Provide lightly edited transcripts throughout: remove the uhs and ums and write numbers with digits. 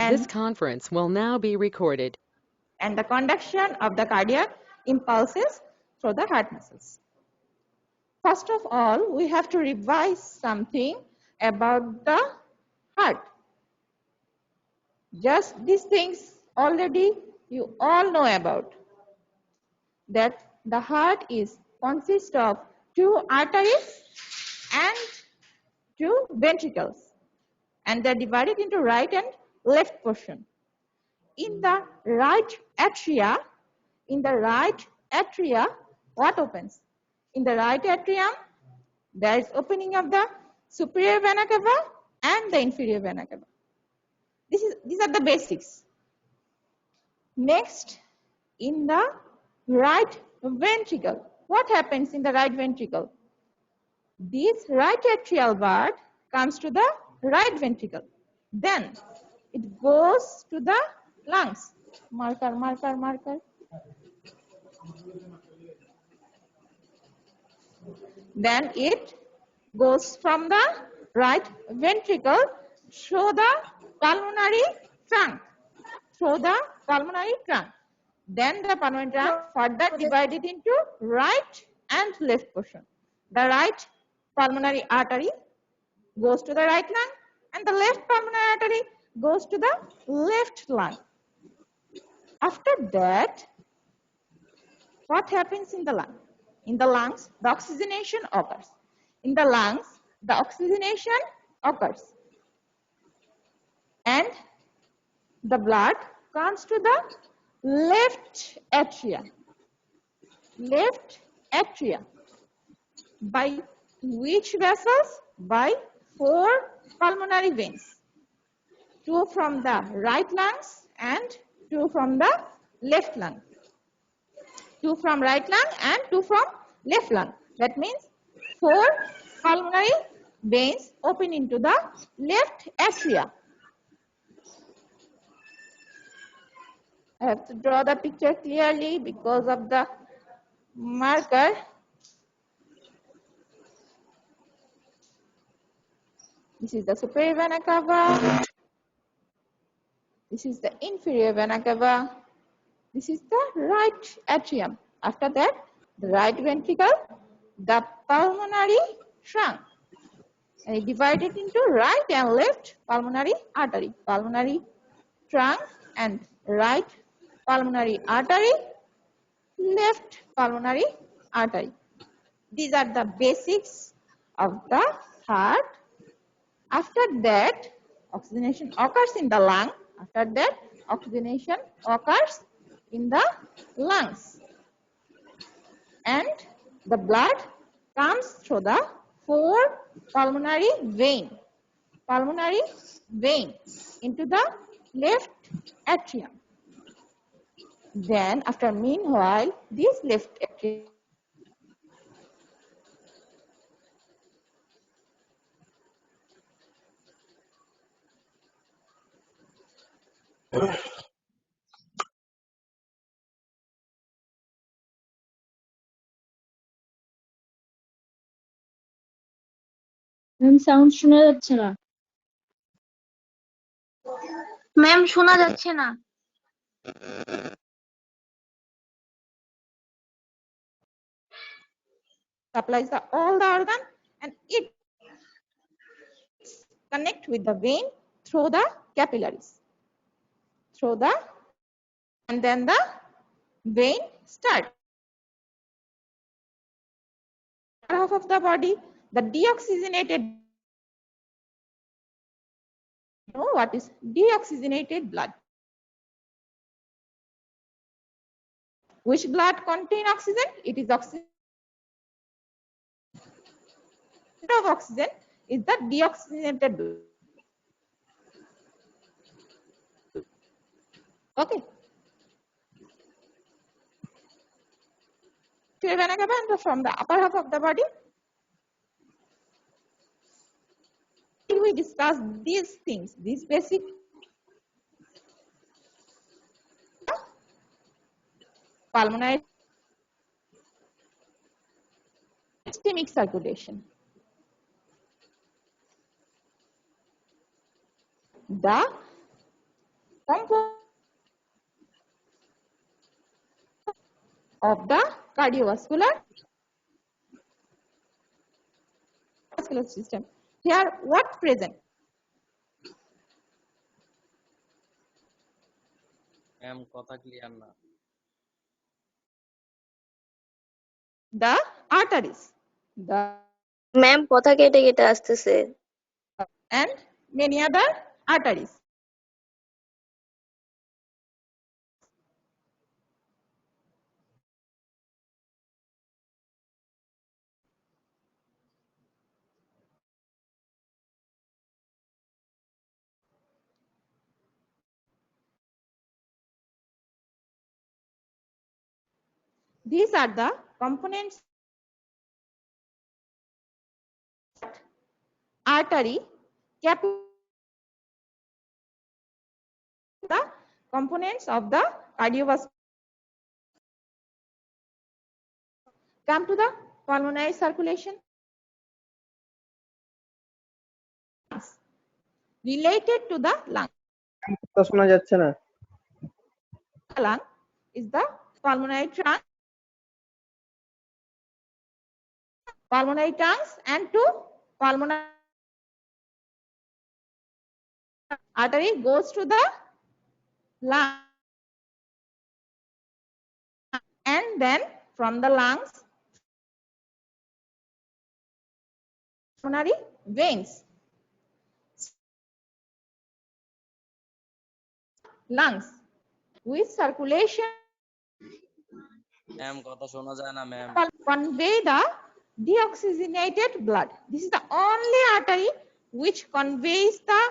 This and conference will now be recorded. the conduction of the cardiac impulses through the heart muscles. First of all, we have to revise something about the heart. Just these things already you all know about. That the heart consists of two arteries and two ventricles, and they're divided into right and left portion. In the right atria, what opens? In the right atrium, there is opening of the superior vena cava and the inferior vena cava. These are the basics. Next, in the right ventricle, what happens in the right ventricle? This right atrial bud comes to the right ventricle. Then it goes to the lungs. Marker. Then it goes from the right ventricle through the pulmonary trunk. Then the pulmonary trunk further divided into right and left portion. The right pulmonary artery goes to the right lung and the left pulmonary artery goes to the left lung. After that, what happens in the lung? In the lungs, the oxygenation occurs. And the blood comes to the left atria. By which vessels? By 4 pulmonary veins. 2 from the right lungs and 2 from the left lung. 2 from right lung and 2 from left lung. That means 4 pulmonary veins open into the left atria. I have to draw the picture clearly because of the marker. This is the superior vena cava. This is the inferior vena cava. This is the right atrium. After that, the right ventricle, the pulmonary trunk. And it divided into right and left pulmonary artery. Pulmonary trunk and right pulmonary artery, left pulmonary artery. These are the basics of the heart. After that, oxygenation occurs in the lung. After that, oxygenation occurs in the lungs. And the blood comes through the 4 pulmonary veins into the left atrium. Then, after meanwhile, this left atrium ma'am sound শোনা যাচ্ছে না। Ma'am শোনা যাচ্ছে না। supplies all the organ and it connect with the vein through the capillaries. And then the vein start. Half of the body, the deoxygenated. Know what is deoxygenated blood? Which blood contain oxygen? It is oxygen. Of oxygen is the deoxygenated blood. Okay. From the upper half of the body, we discuss these things, these basic pulmonary systemic circulation. The component of the cardiovascular system. Here, what present? Ma'am কথা clear না। The arteries, the ma'am কথা কেটে কেটে আসতেছে। and many other arteries. These are the components: artery, capillary, the components of the cardiovascular. Come to the pulmonary circulation. Related to the lung. শোনা যাচ্ছে না। Lung is the pulmonary trunk, and to pulmonary artery goes to the lung, and then from the lungs pulmonary veins. Lungs with circulation ma'am কথা শোনা যায় না ma'am. convey the deoxygenated blood. This is the only artery which conveys the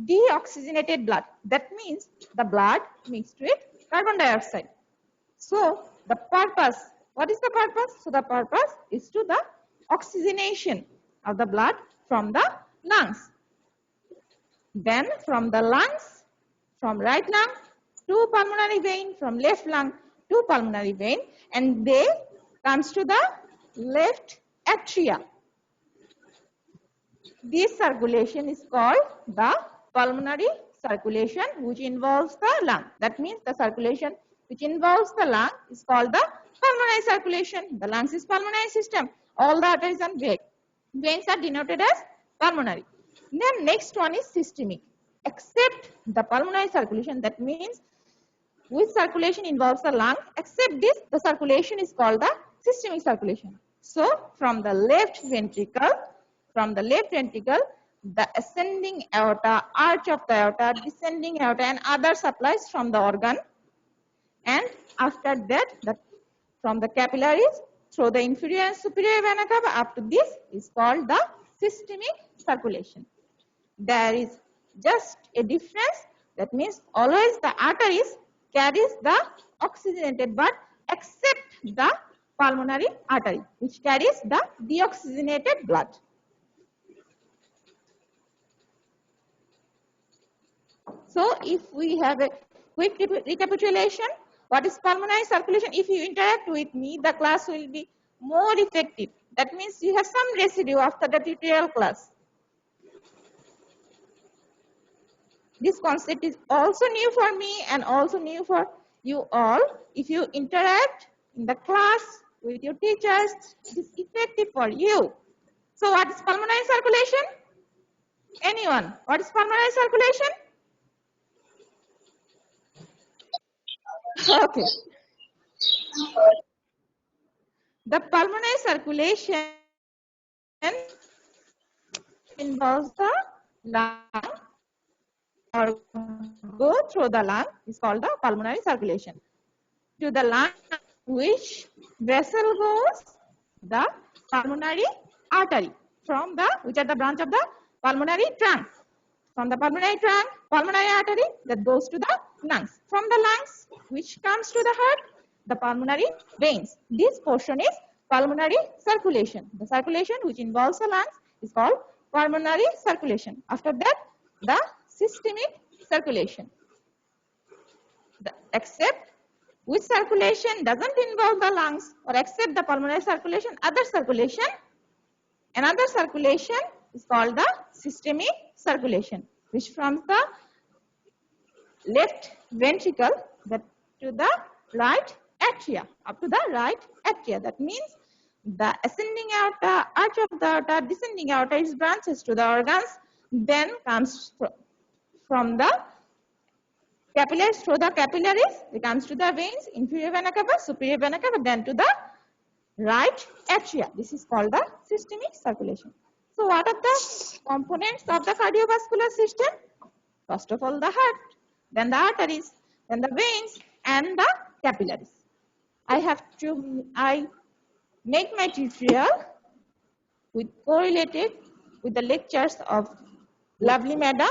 deoxygenated blood. That means the blood mixed with carbon dioxide. So the purpose, what is the purpose? So the purpose is to the oxygenation of the blood from the lungs. Then from the lungs, from right lung to pulmonary vein, from left lung to pulmonary vein, and they comes to the left atria. This circulation is called the pulmonary circulation, which involves the lung. That means the circulation which involves the lung is called the pulmonary circulation. The lungs is pulmonary system. All the arteries and veins are denoted as pulmonary. Then next one is systemic. Except the pulmonary circulation, that means which circulation involves the lung, except this, the circulation is called the systemic circulation. So from the left ventricle, the ascending aorta, arch of the aorta, descending aorta, and other supplies from the organ, and after that, from the capillaries through the inferior and superior vena cava up to this is called the systemic circulation. There is just a difference. That means always the arteries carries the oxygenated blood, except the pulmonary artery, which carries the deoxygenated blood. So if we have a quick recapitulation, what is pulmonary circulation? If you interact with me, the class will be more effective. That means you have some residue after the tutorial class. This concept is also new for me and also new for you all. If you interact in the class with your teachers, it is effective for you. So what is pulmonary circulation? Anyone? What is pulmonary circulation? Okay. The pulmonary circulation involves the lung or go through the lung is called the pulmonary circulation. To the lung, which vessel goes? The pulmonary artery. From the, which are the branch of the pulmonary trunk. From the pulmonary trunk, pulmonary artery that goes to the lungs. From the lungs, which comes to the heart? The pulmonary veins. This portion is pulmonary circulation. The circulation which involves the lungs is called pulmonary circulation. After that, the systemic circulation. Except which circulation doesn't involve the lungs, or except the pulmonary circulation, another circulation is called the systemic circulation, which from the left ventricle to the right atria, up to the right atria. That means the ascending aorta, arch of the aorta, descending aorta, its branches to the organs, then comes from the capillaries, through the capillaries, it comes to the veins, inferior vena cava, superior vena cava, then to the right atria. This is called the systemic circulation. So what are the components of the cardiovascular system? First of all, the heart, then the arteries, then the veins, and the capillaries. I make my tutorial correlated with the lectures of lovely madam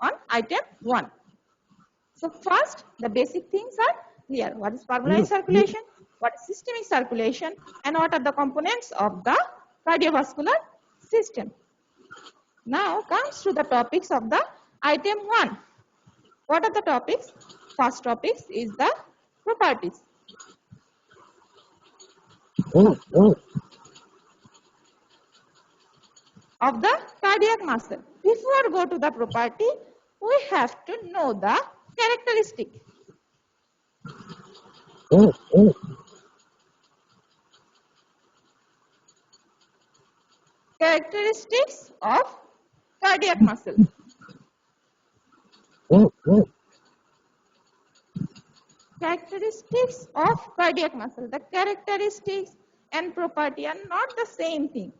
on item 1. So first, the basic things are clear. What is pulmonary circulation? What is systemic circulation? And what are the components of the cardiovascular system? Now comes to the topics of the item 1. What are the topics? First topics is the properties of the cardiac muscle. Before we go to the property, we have to know the characteristic. Characteristics of cardiac muscle. Characteristics of cardiac muscle. The characteristics and property are not the same thing.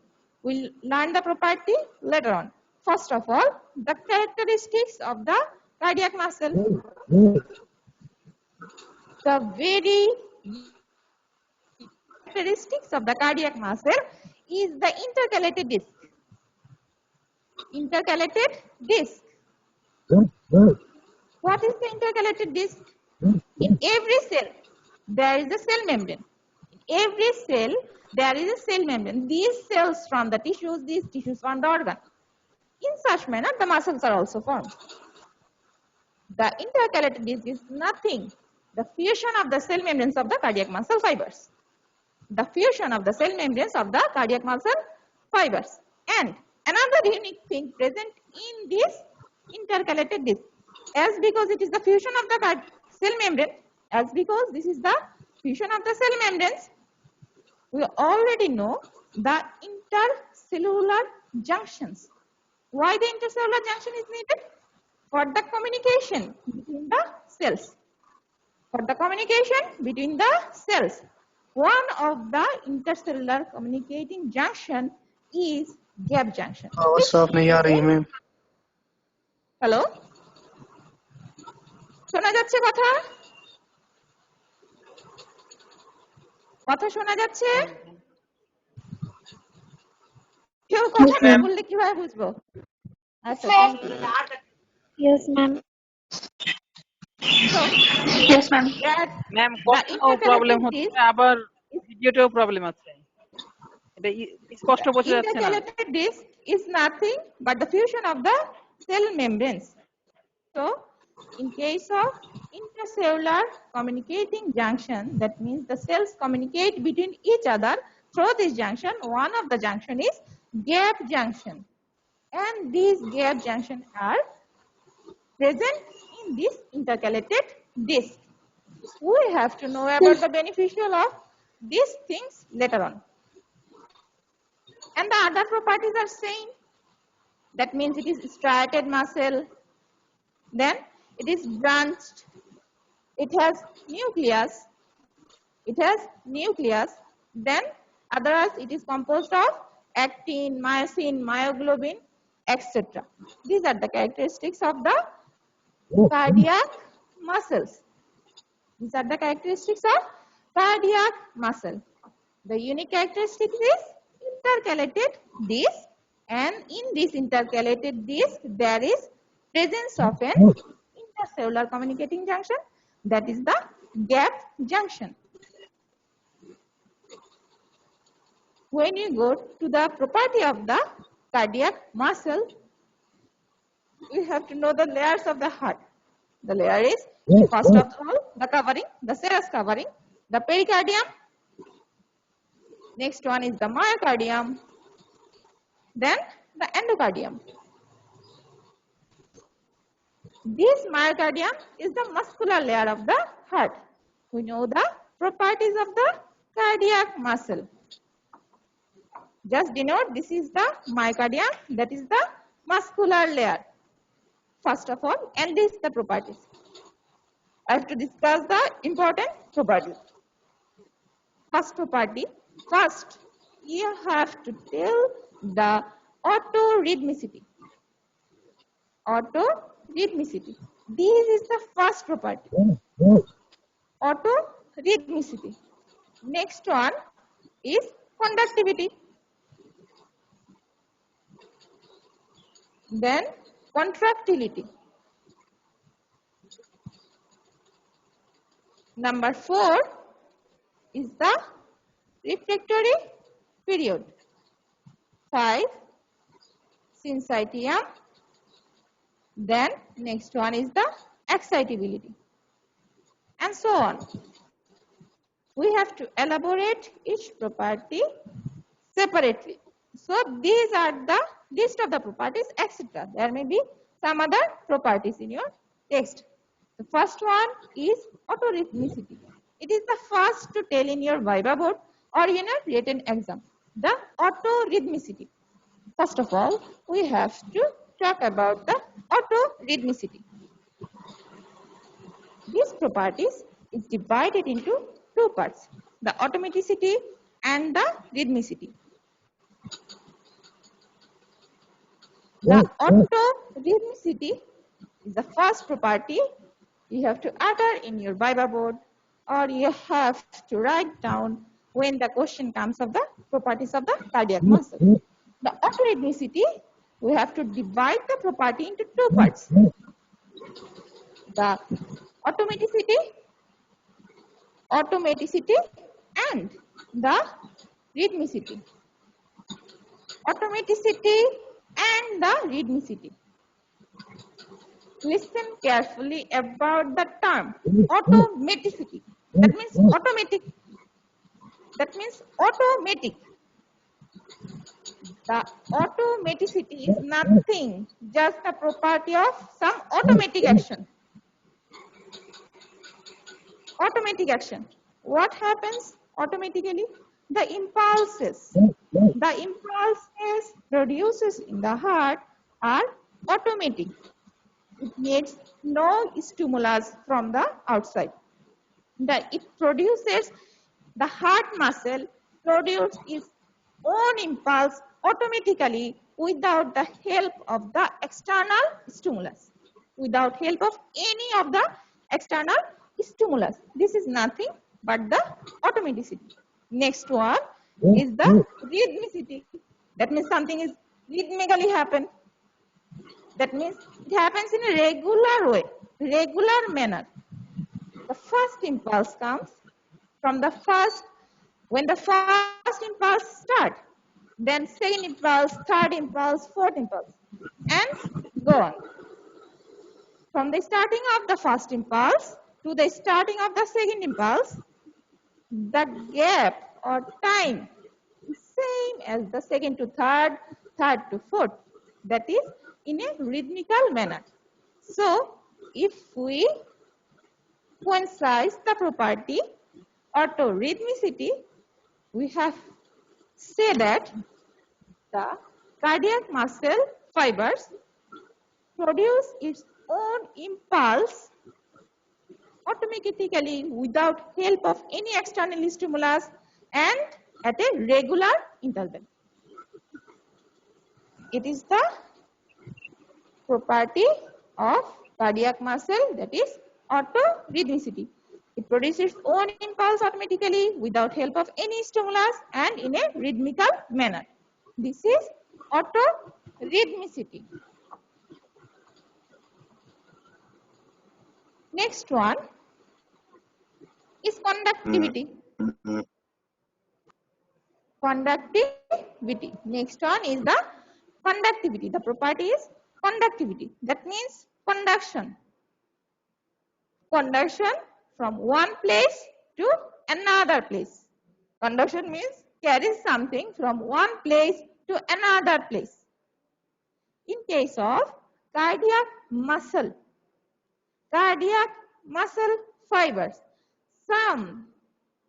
We'll learn the property later on. First of all, the characteristics of the cardiac muscle. The very characteristics of the cardiac muscle is the intercalated disc. Intercalated disc. What is the intercalated disc? In every cell, there is a cell membrane. In every cell, there is a cell membrane. These cells form the tissues, these tissues form the organ. In such manner, the muscles are also formed. The intercalated disc is nothing. The fusion of the cell membranes of the cardiac muscle fibers. The fusion of the cell membranes of the cardiac muscle fibers. And another unique thing present in this intercalated disc, as because it is the fusion of the cell membrane, as because this is the fusion of the cell membranes, we already know the intercellular junctions. Why the intercellular junction is needed? For the communication between the cells. For the communication between the cells. One of the intercellular communicating junction is gap junction. आवाज साफ नहीं आ रही है ma'am. Hello? শোনা যাচ্ছে কথা? কথা শোনা যাচ্ছে? কেউ কথা না বললে কিভাবে বুঝবো? আচ্ছা, thank you. Yes, ma'am. So, Yes, ma'am. Ma'am কোথাও প্রবলেম হচ্ছে আবার ভিডিওতেও প্রবলেম আছে এটা স্পষ্ট বোঝা যাচ্ছে না intercalated disc is nothing but the fusion of the cell membranes. So, in case of intercellular communicating junction, that means the cells communicate between each other through this junction. One of the junction is gap junction, and these gap junction are present in this intercalated disc. We have to know about the beneficial of these things later on. And the other properties are same. That means it is striated muscle. Then it is branched. It has nucleus. It has nucleus. Then otherwise it is composed of actin, myosin, myoglobin, etc. These are the characteristics of the cardiac muscles. These are the characteristics of cardiac muscle. The unique characteristic is intercalated disc, and in this intercalated disc there is presence of an intercellular communicating junction, that is the gap junction. When you go to the property of the cardiac muscle, we have to know the layers of the heart. The layer is first of all the covering, the serous covering, the pericardium. Next one is the myocardium. Then the endocardium. This myocardium is the muscular layer of the heart. We know the properties of the cardiac muscle. Just denote this is the myocardium, that is the muscular layer. First of all, and this the properties. I have to discuss the important properties. First property, first you have to tell the autorhythmicity. Autorhythmicity. This is the first property. Autorhythmicity. Next one is conductivity. Then contractility. Number 4 is the refractory period. 5 syncytium. Then next one is the excitability, and so on. We have to elaborate each property separately. So these are the list of the properties, etc. There may be some other properties in your text. The first one is autorhythmicity. It is the first to tell in your Viva board or in a written exam. The autorhythmicity. First of all, we have to talk about the autorhythmicity. These properties is divided into two parts, the automaticity and the rhythmicity. The autorhythmicity is the first property you have to utter in your Viva board, or you have to write down when the question comes of the properties of the cardiac muscle. The autorhythmicity, we have to divide the property into two parts. The automaticity and the rhythmicity. Automaticity and the rhythmicity. Listen carefully about the term automaticity. That means automatic. That means automatic. The automaticity is nothing, just a property of some automatic action. Automatic action. What happens automatically? The impulses produced in the heart are automatic. It needs no stimulus from the outside. The heart muscle produces its own impulse automatically without the help of the external stimulus. Without help of any of the external stimulus. This is nothing but the automaticity. Next one is the rhythmicity. That means something is rhythmically happen. That means it happens in a regular way, regular manner. The first impulse comes from the first, when the first impulse starts, then second impulse, third impulse, fourth impulse, and go on. From the starting of the first impulse to the starting of the second impulse, the gap or time is same as the second to third, third to fourth. That is in a rhythmical manner. So, if we coincide the property autorhythmicity, we have said that the cardiac muscle fibers produce its own impulse automatically without help of any external stimulus and at a regular interval. It is the property of cardiac muscle, that is autorhythmicity. It produces its own impulse automatically without help of any stimulus and in a rhythmical manner. This is autorhythmicity. Next one is conductivity. Conductivity. Next one is the conductivity. The property is conductivity. That means conduction. Conduction from one place to another place. Conduction means carries something from one place to another place. In case of cardiac muscle, cardiac muscle fibers. Some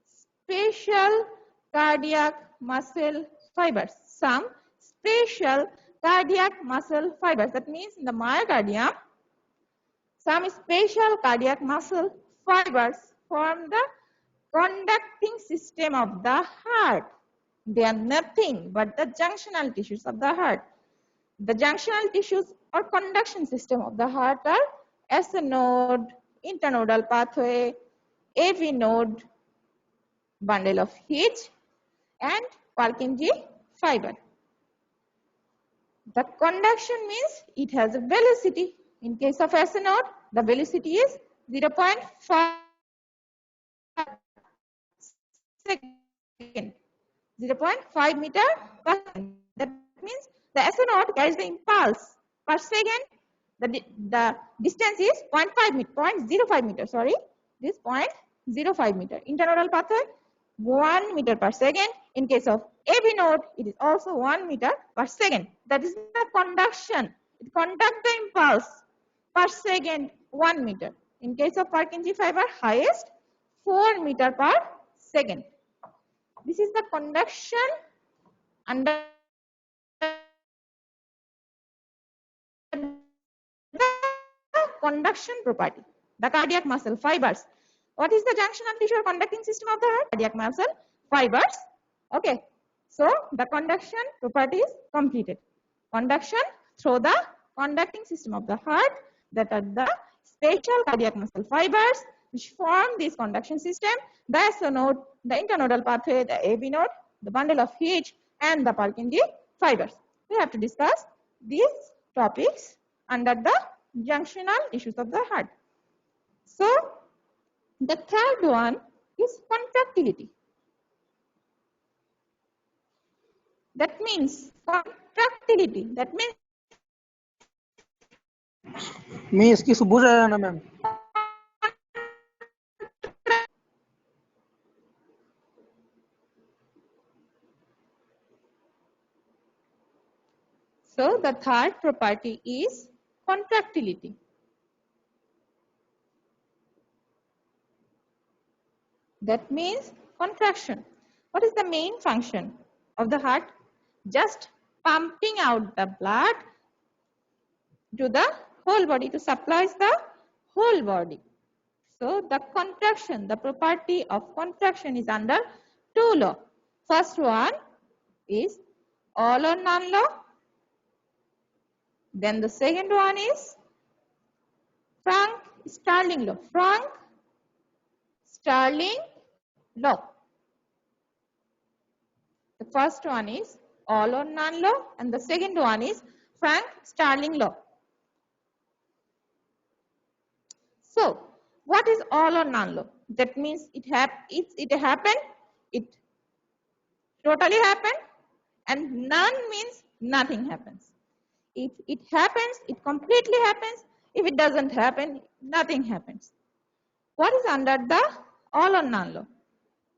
special cardiac muscle fibers. Some special cardiac muscle fibers. That means in the myocardium, some special cardiac muscle fibers form the conducting system of the heart. They are nothing but the junctional tissues of the heart. The junctional tissues or conduction system of the heart are SA node, internodal pathway, AV node, bundle of His, and Purkinje fiber. The conduction means it has a velocity. In case of SA node, the velocity is 0.5 second. 0.5 meter per second. That means the SA node carries the impulse per second. The distance is 0.05 meter. Sorry, this 0.05 meter. Internodal pathway 1 meter per second. In case of AV node, it is also 1 meter per second. That is the conduction. It conducts the impulse per second 1 meter. In case of Purkinje fiber, highest 4 meter per second. This is the conduction under the conduction property. The cardiac muscle fibers. What is the junctional tissue or conducting system of the heart? Cardiac muscle fibers. Okay. So the conduction property is completed. Conduction through the conducting system of the heart, that are the special cardiac muscle fibers which form this conduction system, the SA node, the internodal pathway, the AV node, the bundle of His, and the Purkinje fibers. We have to discuss these topics under the junctional tissues of the heart. So the third one is contractility. That means contractility. That means miss কিছু বোঝা যায় না ma'am. so the third property is contractility. That means contraction. What is the main function of the heart? Just pumping out the blood to the whole body, to supply the whole body. So the contraction, the property of contraction is under two laws. First one is all or none law. Then the second one is Frank-Starling law. Frank-Starling law. The first one is all or none law, and the second one is Frank-Starling law. So, what is all or none law? That means it happened, it totally happened, and none means nothing happens. If it happens, it completely happens. If it doesn't happen, nothing happens. What is under the all or none law?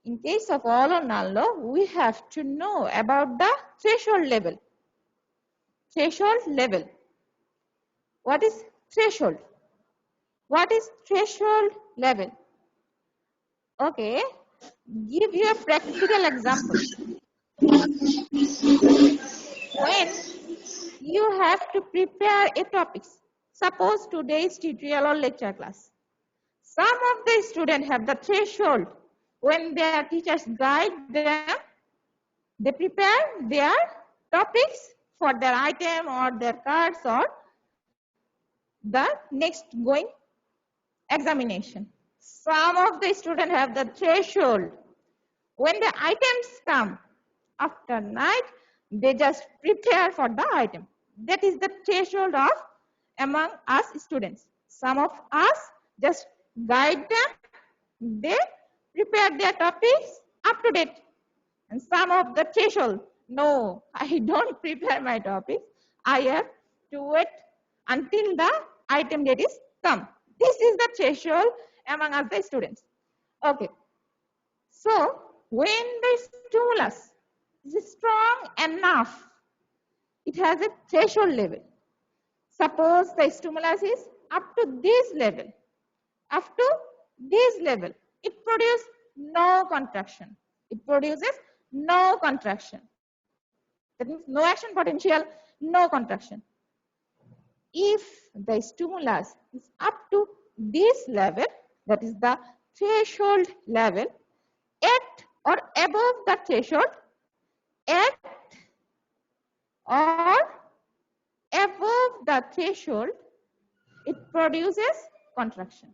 In case of all or none law, we have to know about the threshold level. Threshold level. What is threshold? What is threshold level? Okay, give you a practical example. When you have to prepare a topic, suppose today's tutorial or lecture class, some of the students have the threshold. When their teachers guide them, they prepare their topics for their item or their cards or the next going examination. Some of the students have the threshold. When the items come after night, they just prepare for the item. That is the threshold of among us students. Some of us just guide them, they prepare their topics up to date. And some of the threshold, no, I don't prepare my topics. I have to wait until the item date is come. This is the threshold among us the students. Okay. So when the stimulus is strong enough, it has a threshold level. Suppose the stimulus is up to this level. up to this level, it produces no contraction. It produces no contraction. That means no action potential, no contraction. If the stimulus is up to this level, that is the threshold level, at or above the threshold, at or above the threshold, it produces contraction.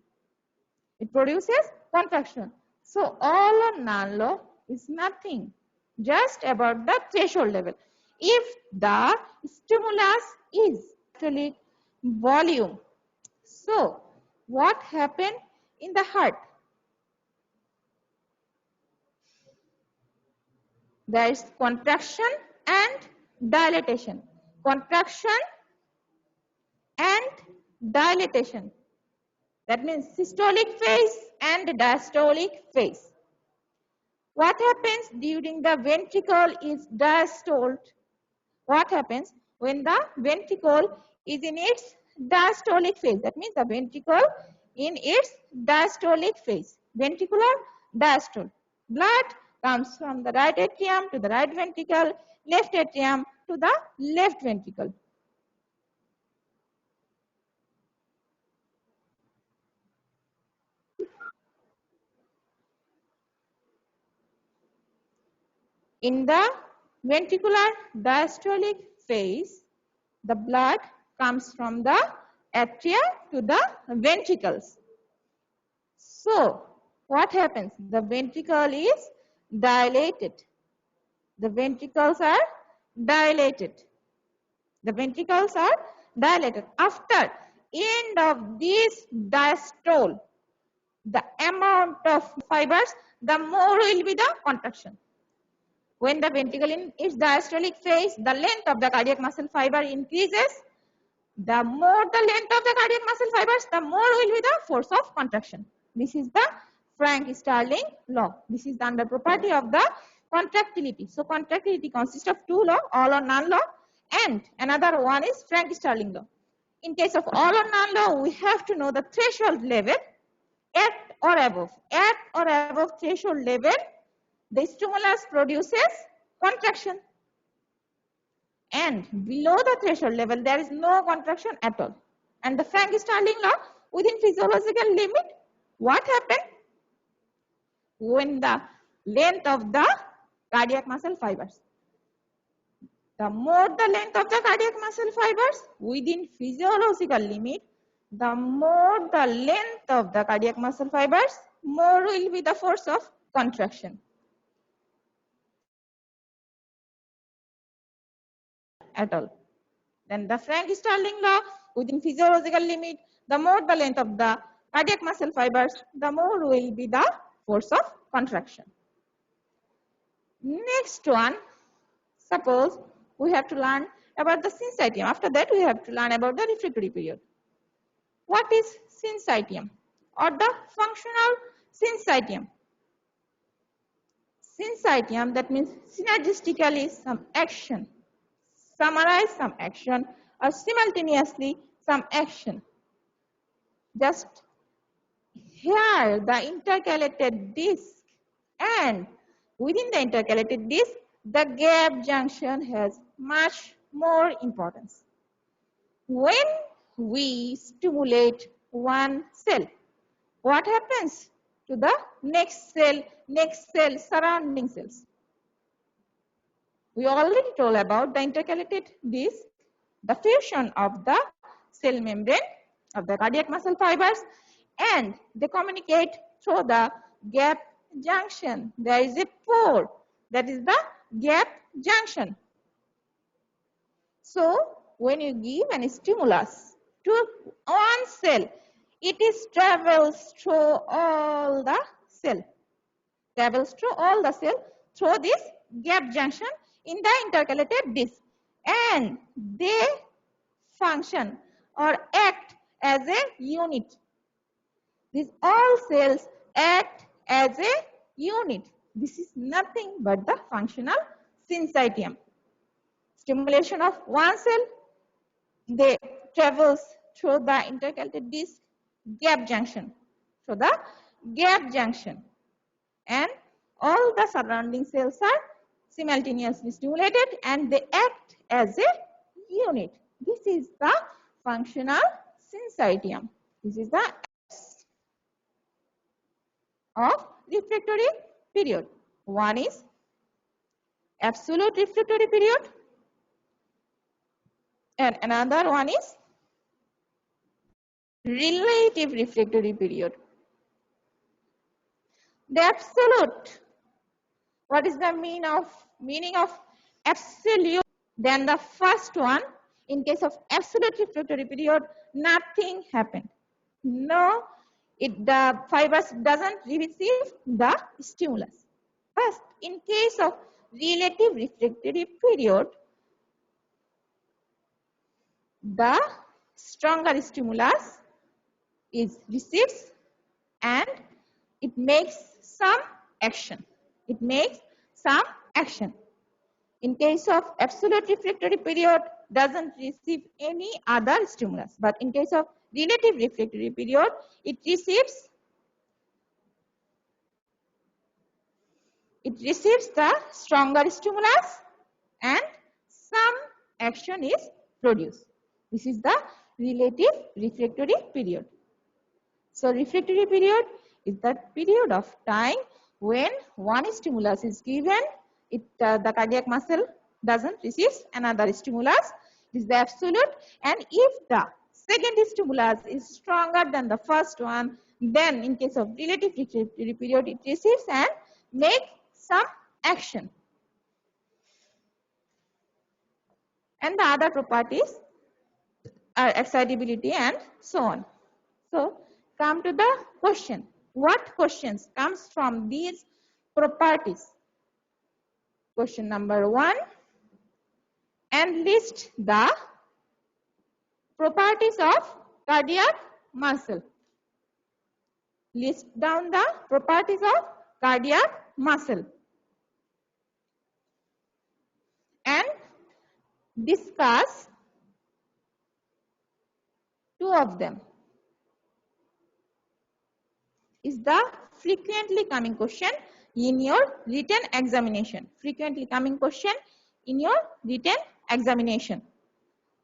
It produces contraction. So all or none law is nothing, just about the threshold level. If the stimulus is actually volume, so what happened in the heart? There is contraction and dilatation. Contraction and dilatation. That means systolic phase and diastolic phase. What happens during the ventricle is diastole? What happens when the ventricle is in its diastolic phase? That means the ventricle in its diastolic phase. Ventricular diastole. Blood comes from the right atrium to the right ventricle, left atrium to the left ventricle. In the ventricular diastolic phase, the blood comes from the atria to the ventricles. So, what happens? The ventricle is dilated. The ventricles are dilated. The ventricles are dilated. After end of this diastole, the amount of fibers, the more will be the contraction. When the ventricle in its diastolic phase, the length of the cardiac muscle fiber increases. The more the length of the cardiac muscle fibers, the more will be the force of contraction. This is the Frank-Starling law. This is the under property of the contractility. So contractility consists of two laws, all or none law, and another one is Frank-Starling law. In case of all or none law, we have to know the threshold level at or above. At or above threshold level, the stimulus produces contraction. And below the threshold level, there is no contraction at all. And the Frank-Starling law, within physiological limit, what happened? When the length of the cardiac muscle fibers, the more the length of the cardiac muscle fibers within physiological limit, the more the length of the cardiac muscle fibers, more will be the force of contraction. At all. Then the Frank-Starling law, within physiological limit, the more the length of the cardiac muscle fibers, the more will be the force of contraction. Next one, suppose we have to learn about the syncytium. After that, we have to learn about the refractory period. What is syncytium or the functional syncytium? Syncytium, that means synergistically some action. Summarize some action or simultaneously some action. Just here the intercalated disc, and within the intercalated disc, the gap junction has much more importance. When we stimulate one cell, what happens to the next cell, surrounding cells? We already told about the intercalated disc, the fusion of the cell membrane of the cardiac muscle fibers, and they communicate through the gap junction. There is a pore, that is the gap junction. So, when you give an stimulus to one cell, it is travels through all the cell, through this gap junction in the intercalated disc, and they function or act as a unit. These all cells act as a unit. This is nothing but the functional syncytium. Stimulation of one cell, they travels through the intercalated disc, gap junction. to the gap junction, and all the surrounding cells are simultaneously stimulated and they act as a unit. This is the functional syncytium. This is the of refractory period. One is absolute refractory period and another one is relative refractory period. The absolute, what is the meaning of absolute? Then the first one, in case of absolute refractory period, nothing happened. No, the fibers doesn't receive the stimulus. First, in case of relative refractory period, the stronger stimulus is received and it makes some action. It makes some action. In case of absolute refractory period, doesn't receive any other stimulus. But in case of relative refractory period, it receives the stronger stimulus and some action is produced. This is the relative refractory period. So refractory period is that period of time when one stimulus is given, the cardiac muscle doesn't receive another stimulus. This is the absolute, and if the second stimulus is stronger than the first one, then in case of relative refractory period, it receives and make some action. And the other properties are excitability and so on. So come to the question. What questions comes from these properties? Question number 1. And list the properties of cardiac muscle. List down the properties of cardiac muscle. And discuss 2 of them. Is the frequently coming question in your written examination. Frequently coming question in your written examination.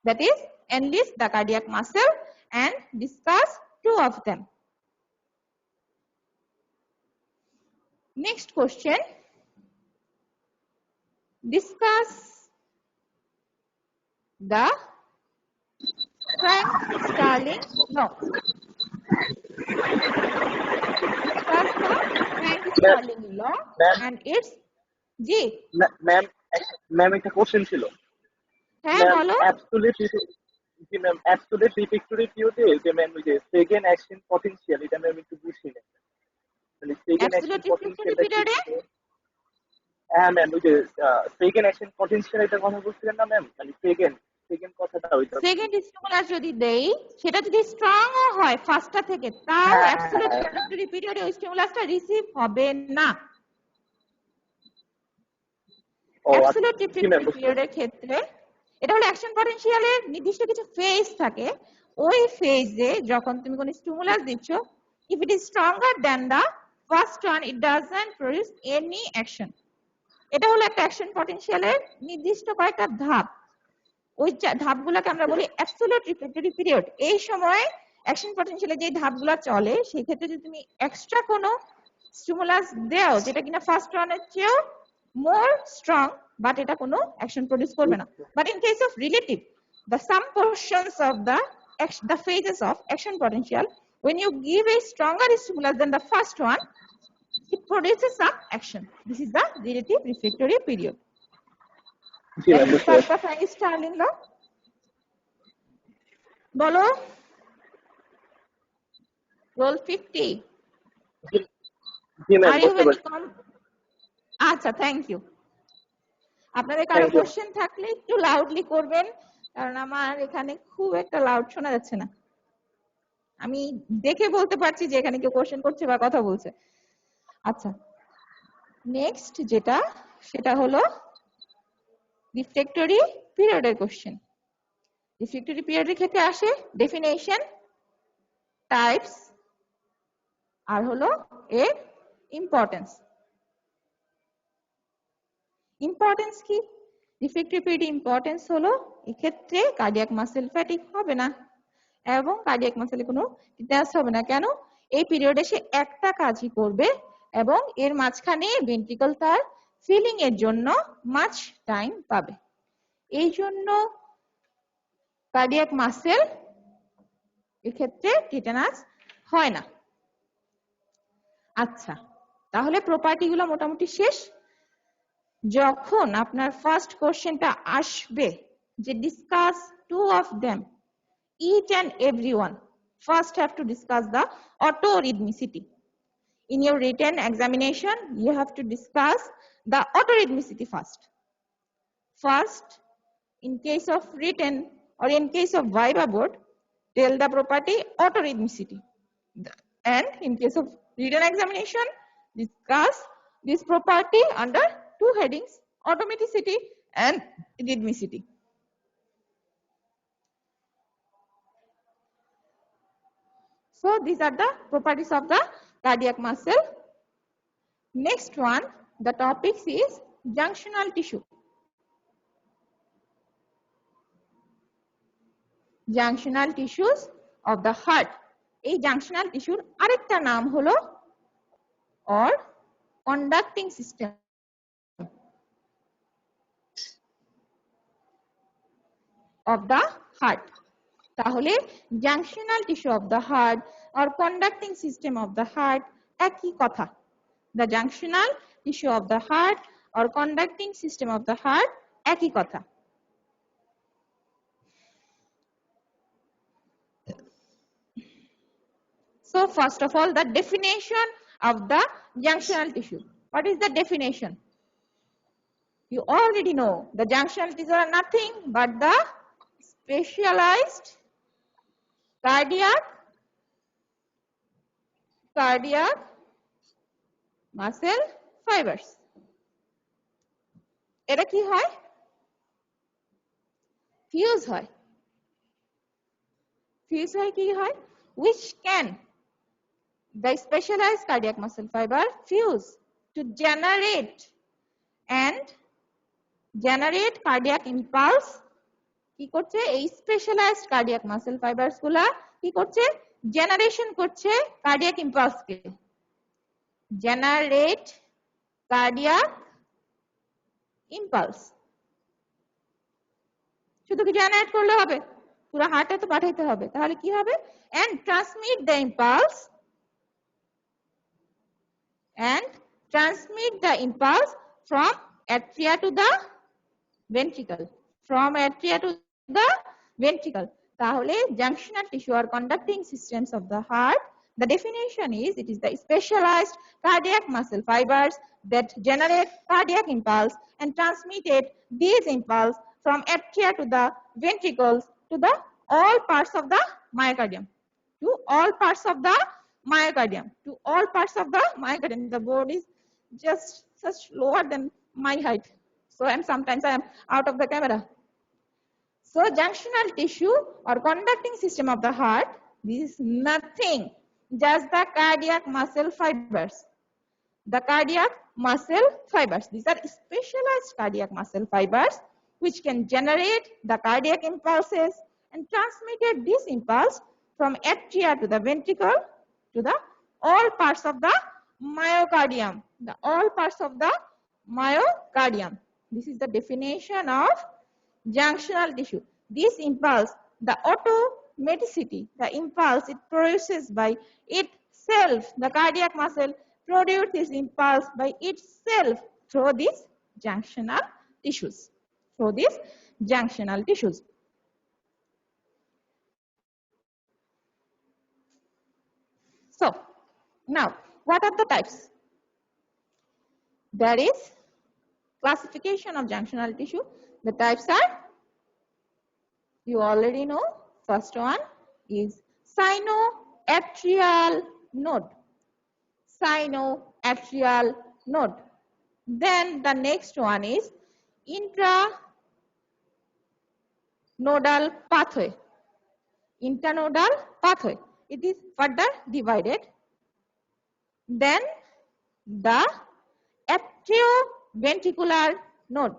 That is, enlist the cardiac muscle and discuss 2 of them. Next question. Discuss the Frank-Starling law. Discuss the Frank-Starling law and its G. Ma'am, একটা question ছিল। হ্যাঁ বলো। Absolute refractory পিরিয়ডে যে ma'am ওই যে second action potential এটা ma'am একটু বুঝছি না। মানে সেকেন্ড অ্যাকশন পটেনশিয়াল হ্যাঁ ম্যাম ওই যে সেকেন্ড অ্যাকশন পটেনশিয়াল এটা কথা বলছিলেন না ম্যাম, মানে সেকেন্ড কথাটা ওইটা। সেকেন্ড স্টিমুলাস যদি দেই, সেটা যদি স্ট্রং হয় ফার্স্টটা থেকে, তাও অ্যাবসলিউট রিফ্র্যাক্টরি পিরিয়ডে ওই স্টিমুলাসটা রিসিভ হবে না। অ্যাবসলিউট রিফ্র্যাক্টরি পিরিয়ডের ক্ষেত্রে এটা হলো অ্যাকশন পটেনশিয়ালের নির্দিষ্ট কিছু ফেজ থাকে। ওই ফেজে যখন তুমি কোন স্টিমুলাস দিচ্ছ, if it is stronger than the first one, it doesn't produce any action. এটা হলো একটা অ্যাকশন পটেনশিয়ালের নির্দিষ্ট কয়েকটা ধাপ। ওই ধাপগুলোকে আমরা বলি অ্যাবসলিউট রিফ্র্যাক্টরি পিরিয়ড। এই সময় অ্যাকশন পটেনশিয়ালে যে ধাপগুলো চলে, সেই ক্ষেত্রে যদি তুমি এক্সট্রা কোনো স্টিমুলাস দাও যেটা কিনা ফার্স্ট ওয়ানের চেয়েও more strong, but এটা কোনো action produce করবে না। But in case of relative, the some portions of the phases of action potential, when you give a stronger stimulus than the first one, it produces some action. This is the relative refractory period. Let's discuss the Frank-Starling law. বলো। Roll 50. Are you very আচ্ছা, thank you. আপনাদের কারো question থাকলে একটু loudly করবেন, কারণ আমার এখানে খুব একটা লাউড শোনা যাচ্ছে না। আমি দেখে বলতে পারছি যে এখানে কেউ কোশ্চেন করছে বা কথা বলছে। আচ্ছা, নেক্সট যেটা, সেটা হলো রিফ্র্যাক্টরি পিরিয়ডের কোশ্চেন। রিফ্র্যাক্টরি পিরিয়ডের ক্ষেত্রে আসে ডেফিনেশন, টাইপস, আর হলো এর ইম্পর্টেন্স। ইম্পর্টেন্স কি? ডিফেক্টিভ পিরিয়ড ইম্পর্টেন্স হলো এক্ষেত্রে কার্ডিয়াক মাসেল ফ্যাটিক হবে না এবং কার্ডিয়াক মাসেলে কোনো টিটানাস হবে না। কেন? এই পিরিয়ডে সে একটা কাজই করবে এবং এর মাঝখানে ভেন্ট্রিকল তার ফিলিং এর জন্য মাছ টাইম পাবে। এই জন্য কার্ডিয়াক মাসেল এক্ষেত্রে টিটানাস হয় না। আচ্ছা, তাহলে প্রপার্টি গুলো মোটামুটি শেষ। যখন আপনার ফার্স্ট কোশ্চেনটা আসবে যে discuss two of them, each and everyone first have to discuss the autorhythmicity. In your written examination, you have to discuss the autorhythmicity first. First, in case of written or in case of viva board, tell the property autorhythmicity. And in case of written examination, discuss this property under two headings, automaticity and rhythmicity. So these are the properties of the cardiac muscle. Next one, the topic is junctional tissue. Junctional tissues of the heart. এই junctional tissue আরেকটা নাম হলো or conducting system of the heart. তাহলে junctional tissue of the heart or conducting system of the heart একই কথা। The junctional tissue of the heart or conducting system of the heart একই কথা। So first of all, the definition of the junctional tissue. What is the definition? You already know the junctional tissues are nothing but the specialized cardiac muscle fibers. এটা কি হয়? Fuse হয়। Fuse হয় কি হয়? Which can the specialized cardiac muscle fiber fuse to generate cardiac impulse। কি করছে? এই স্পেশালাইজড কার্ডিয়াক মাসেল ফাইবারস গুলা কি করছে? জেনারেশন করছে কার্ডিয়াক ইম্পালস কে। Generate cardiac impulse. শুধু কি জেনারেট করলে হবে? পুরো হার্টে তো পাঠাইতে হবে। তাহলে কি হবে? and transmit the impulse from atria to the ventricle, from atria to the ventricle. তাহলে junctional tissue or conducting systems of the heart, the definition is it is the specialized cardiac muscle fibers that generate cardiac impulse and transmitted these impulse from atria to the ventricles to the all parts of the myocardium. To all parts of the myocardium. To all parts of the myocardium. The board is just such lower than my height. So sometimes I am out of the camera. So junctional tissue or conducting system of the heart, this is nothing, just the cardiac muscle fibers. The cardiac muscle fibers. These are specialized cardiac muscle fibers which can generate the cardiac impulses and transmitted this impulse from atria to the ventricle to the all parts of the myocardium. The all parts of the myocardium. This is the definition of junctional tissue. This impulse, the automaticity, the impulse it produces by itself, the cardiac muscle produces impulse by itself through these junctional tissues. Through these junctional tissues. So, now, what are the types? There is classification of junctional tissue. The types are, you already know, first one is sinoatrial node. Sinoatrial node. Then the next one is intranodal pathway. Intranodal pathway. It is further divided then the atrioventricular node.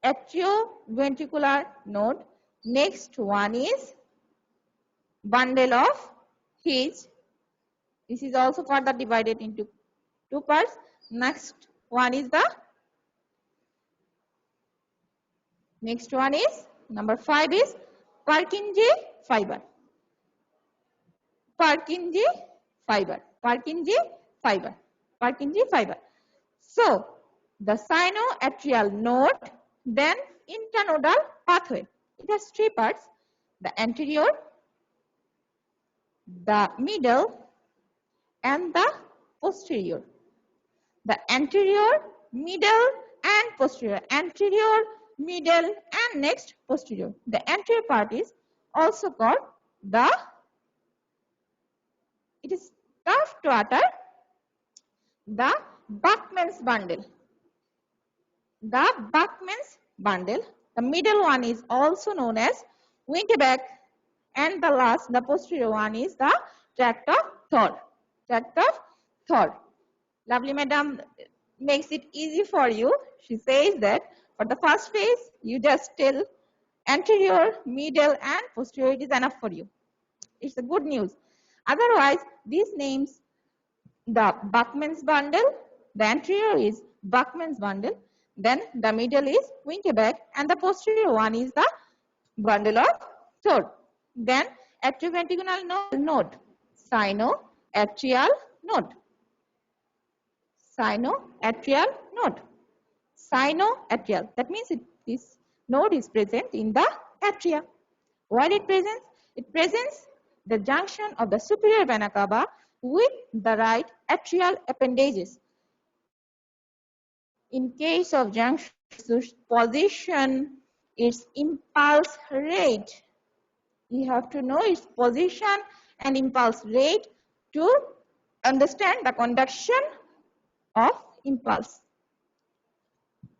Atrioventricular node. Next one is bundle of His. This is also further divided into two parts. Next one is number 5 is Purkinje fiber. Purkinje fiber. Purkinje fiber. Purkinje fiber. So the sinoatrial node, then internodal pathway. It has three parts: the anterior, the middle, and the posterior. The anterior, middle, and posterior. Anterior, middle, and next posterior. The anterior part is also called it is tough to utter, the Bachmann's bundle. The Bachmann's bundle. The middle one is also known as Winkebeck, and the posterior one is the tract of Thor. Tract of Thor. Lovely madam makes it easy for you. She says that for the first phase, you just tell anterior, middle, and posterior. It is enough for you. It's a good news. Otherwise, these names, the Bachmann's bundle, the anterior is Bachmann's bundle, then the middle is Winkebeck, and the posterior one is the bundle of Thor. Then atrioventricular node, sinoatrial node. Sinoatrial node. Sinoatrial. That means this node is present in the atria. Where it presents? It presents the junction of the superior vena cava with the right atrial appendages. In case of junction position, its impulse rate. You have to know its position and impulse rate to understand the conduction of impulse.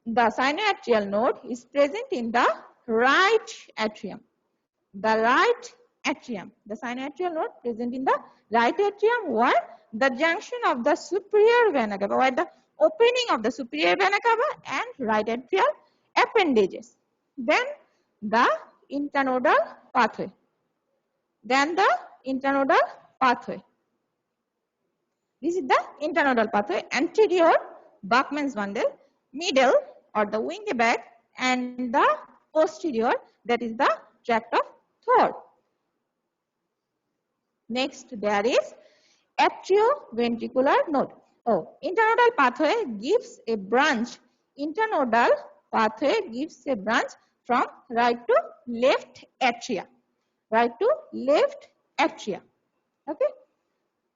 The sinoatrial node is present in the right atrium. The right atrium. The sinoatrial node present in the right atrium, where the junction of the superior vena cava, where the opening of the superior vena cava and right atrial appendages. Then the internodal pathway. This is the internodal pathway. Anterior, Bachmann's bundle, middle or the Winkebeck, and the posterior, that is the tract of Thor. Next, there is atrioventricular node. Internodal pathway gives a branch. Internodal pathway gives a branch from right to left atria. Right to left atria. Okay.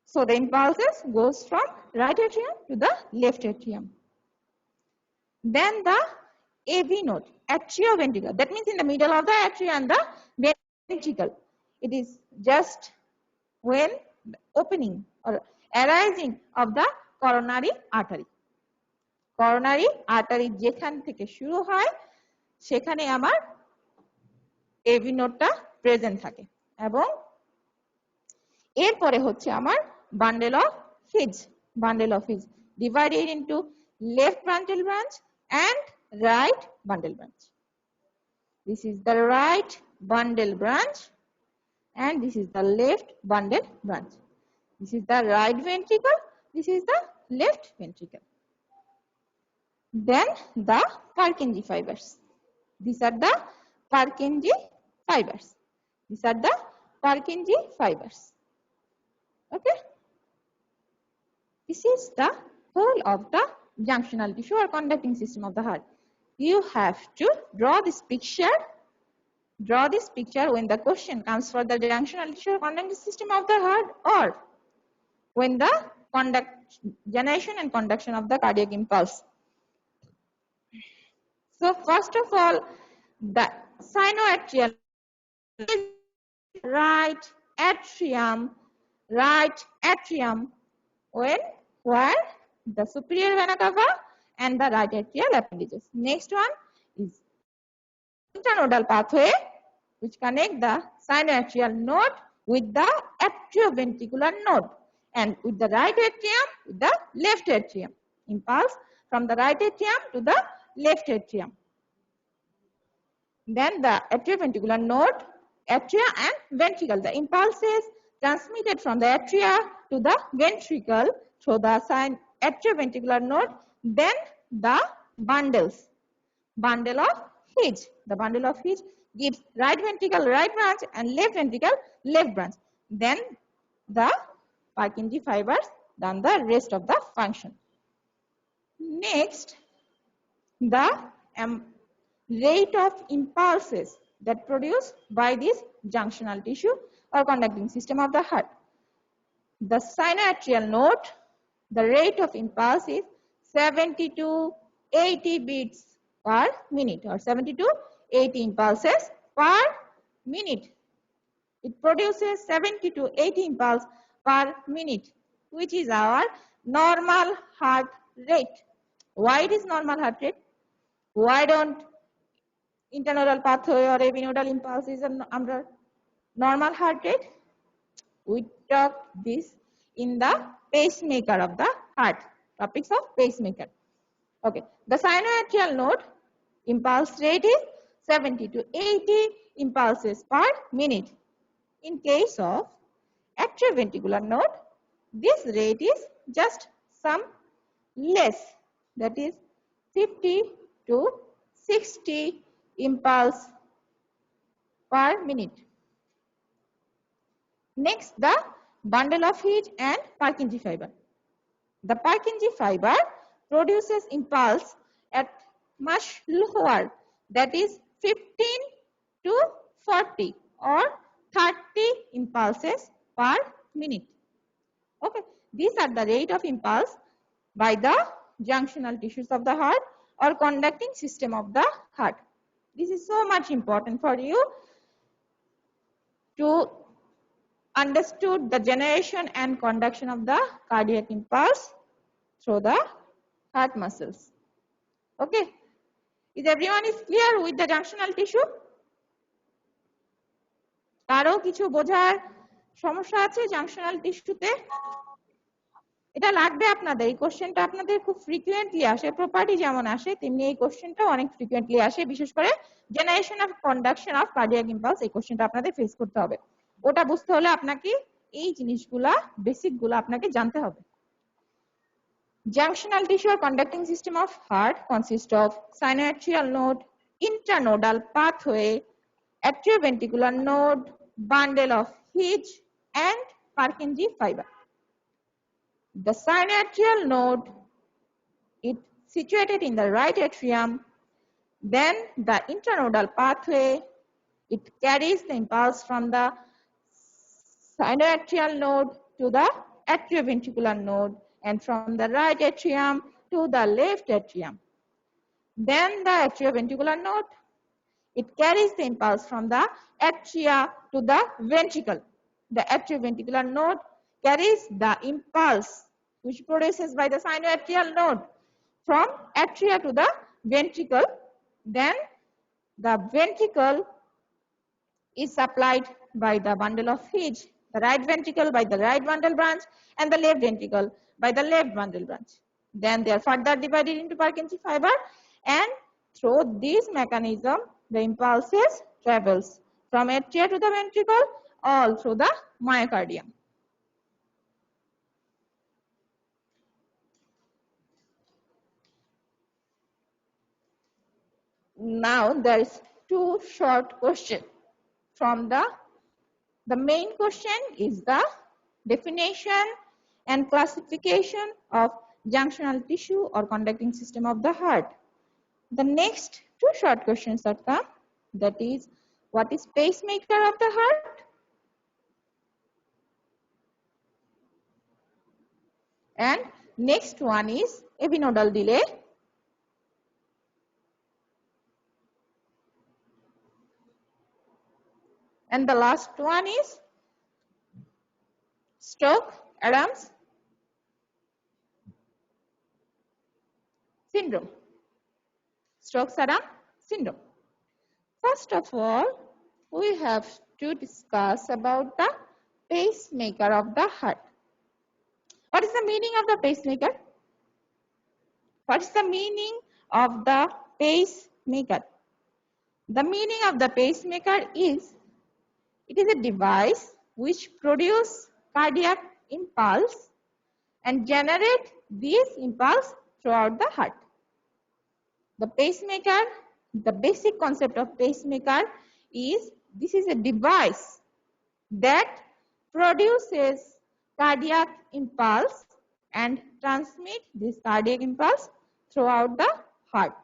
So the impulses goes from right atrium to the left atrium. Then the AV node, atrioventricle. That means in the middle of the atria and the ventricle. It is just when the opening or arising of the coronary artery. Coronary artery যেখান থেকে শুরু হয় সেখানে আমার AV নোডটা present থাকে এবং এরপরে হচ্ছে আমার bundle of His divided into left bundle branch and right bundle branch. This is the right bundle branch and this is the left bundle branch. This is the right ventricle, this is the left ventricle. Then the Purkinje fibers. These are the Purkinje fibers. These are the Purkinje fibers. Okay. This is the whole of the junctional tissue or conducting system of the heart. You have to draw this picture. Draw this picture when the question comes for the junctional tissue or conducting system of the heart, or when the generation and conduction of the cardiac impulse. So first of all, the sinoatrial right atrium, where the superior vena cava and the right atrial appendages. Next one is internodal pathway, which connect the sinoatrial node with the atrioventricular node. and with the right atrium, with the left atrium. Impulse from the right atrium to the left atrium. Then the atrioventricular node, atria and ventricle. The impulse is transmitted from the atria to the ventricle through the atrioventricular node. Then the bundles. Bundle of His. The bundle of His gives right ventricle right branch and left ventricle left branch. Then the Purkinje fibers done the rest of the function. Next, the rate of impulses that produced by this junctional tissue or conducting system of the heart. The sinoatrial node, the rate of impulse is 70 to 80 beats per minute, or 70 to 80 impulses per minute. It produces 70 to 80 impulse per minute, which is our normal heart rate. Why it is normal heart rate? Why don't internodal pathway or evinodal impulse is under normal heart rate? We talked this in the pacemaker of the heart, topics of pacemaker. Okay, the sinoatrial node impulse rate is 70 to 80 impulses per minute. In case of atrioventricular node, this rate is just some less, that is 50 to 60 impulse per minute. Next, the bundle of His and Purkinje fiber. The Purkinje fiber produces impulse at much lower, that is 15 to 40 or 30 impulses per minute. Okay, these are the rate of impulse by the junctional tissues of the heart or conducting system of the heart. This is so much important for you to understood the generation and conduction of the cardiac impulse through the heart muscles. Okay, is everyone is clear with the junctional tissue? কারো কিছু বোঝার সমস্যা আছে junctional টিস্যুতে? এটা লাগবে আপনাদের, এই কোশ্চেনটা আপনাদের খুব ফ্রিকুয়েন্টলি আসে, প্রপার্টি যেমন আসে তেমনি এই কোশ্চেনটা অনেক ফ্রিকুয়েন্টলি আসে, বিশেষ করে generation of conduction of cardiac impulse, এই কোশ্চেনটা আপনাদের ফেস করতে হবে। ওটা বুঝতে হলে আপনাকে এই জিনিসগুলা বেসিকগুলো আপনাকে জানতে হবে। Junctional tissue or conducting system of heart consists of sinoatrial node, intranodal pathway, atrioventricular node, bundle of His and Purkinje fiber. The sinoatrial node is situated in the right atrium. Then the intranodal pathway, it carries the impulse from the sinoatrial node to the atrioventricular node and from the right atrium to the left atrium. Then the atrioventricular node, it carries the impulse from the atria to the ventricle. The atrioventricular node carries the impulse which produces by the sinoatrial node from atria to the ventricle. Then the ventricle is supplied by the bundle of His, the right ventricle by the right bundle branch and the left ventricle by the left bundle branch. Then they are further divided into Purkinje fiber, and through this mechanism the impulses travels from atria to the ventricle all through the myocardium. Now there is two short questions from the main question is the definition and classification of junctional tissue or conducting system of the heart. The next two short questions are come, that is, what is pacemaker of the heart? And next one is evinodal delay. And the last one is Stokes-Adams syndrome. Stokes-Adams syndrome. First of all, we have to discuss about the pacemaker of the heart. What is the meaning of the pacemaker? What is the meaning of the pacemaker? The meaning of the pacemaker is, it is a device which produces cardiac impulse and generate this impulse throughout the heart. The pacemaker, the basic concept of pacemaker is, this is a device that produces cardiac impulse and transmit this cardiac impulse throughout the heart.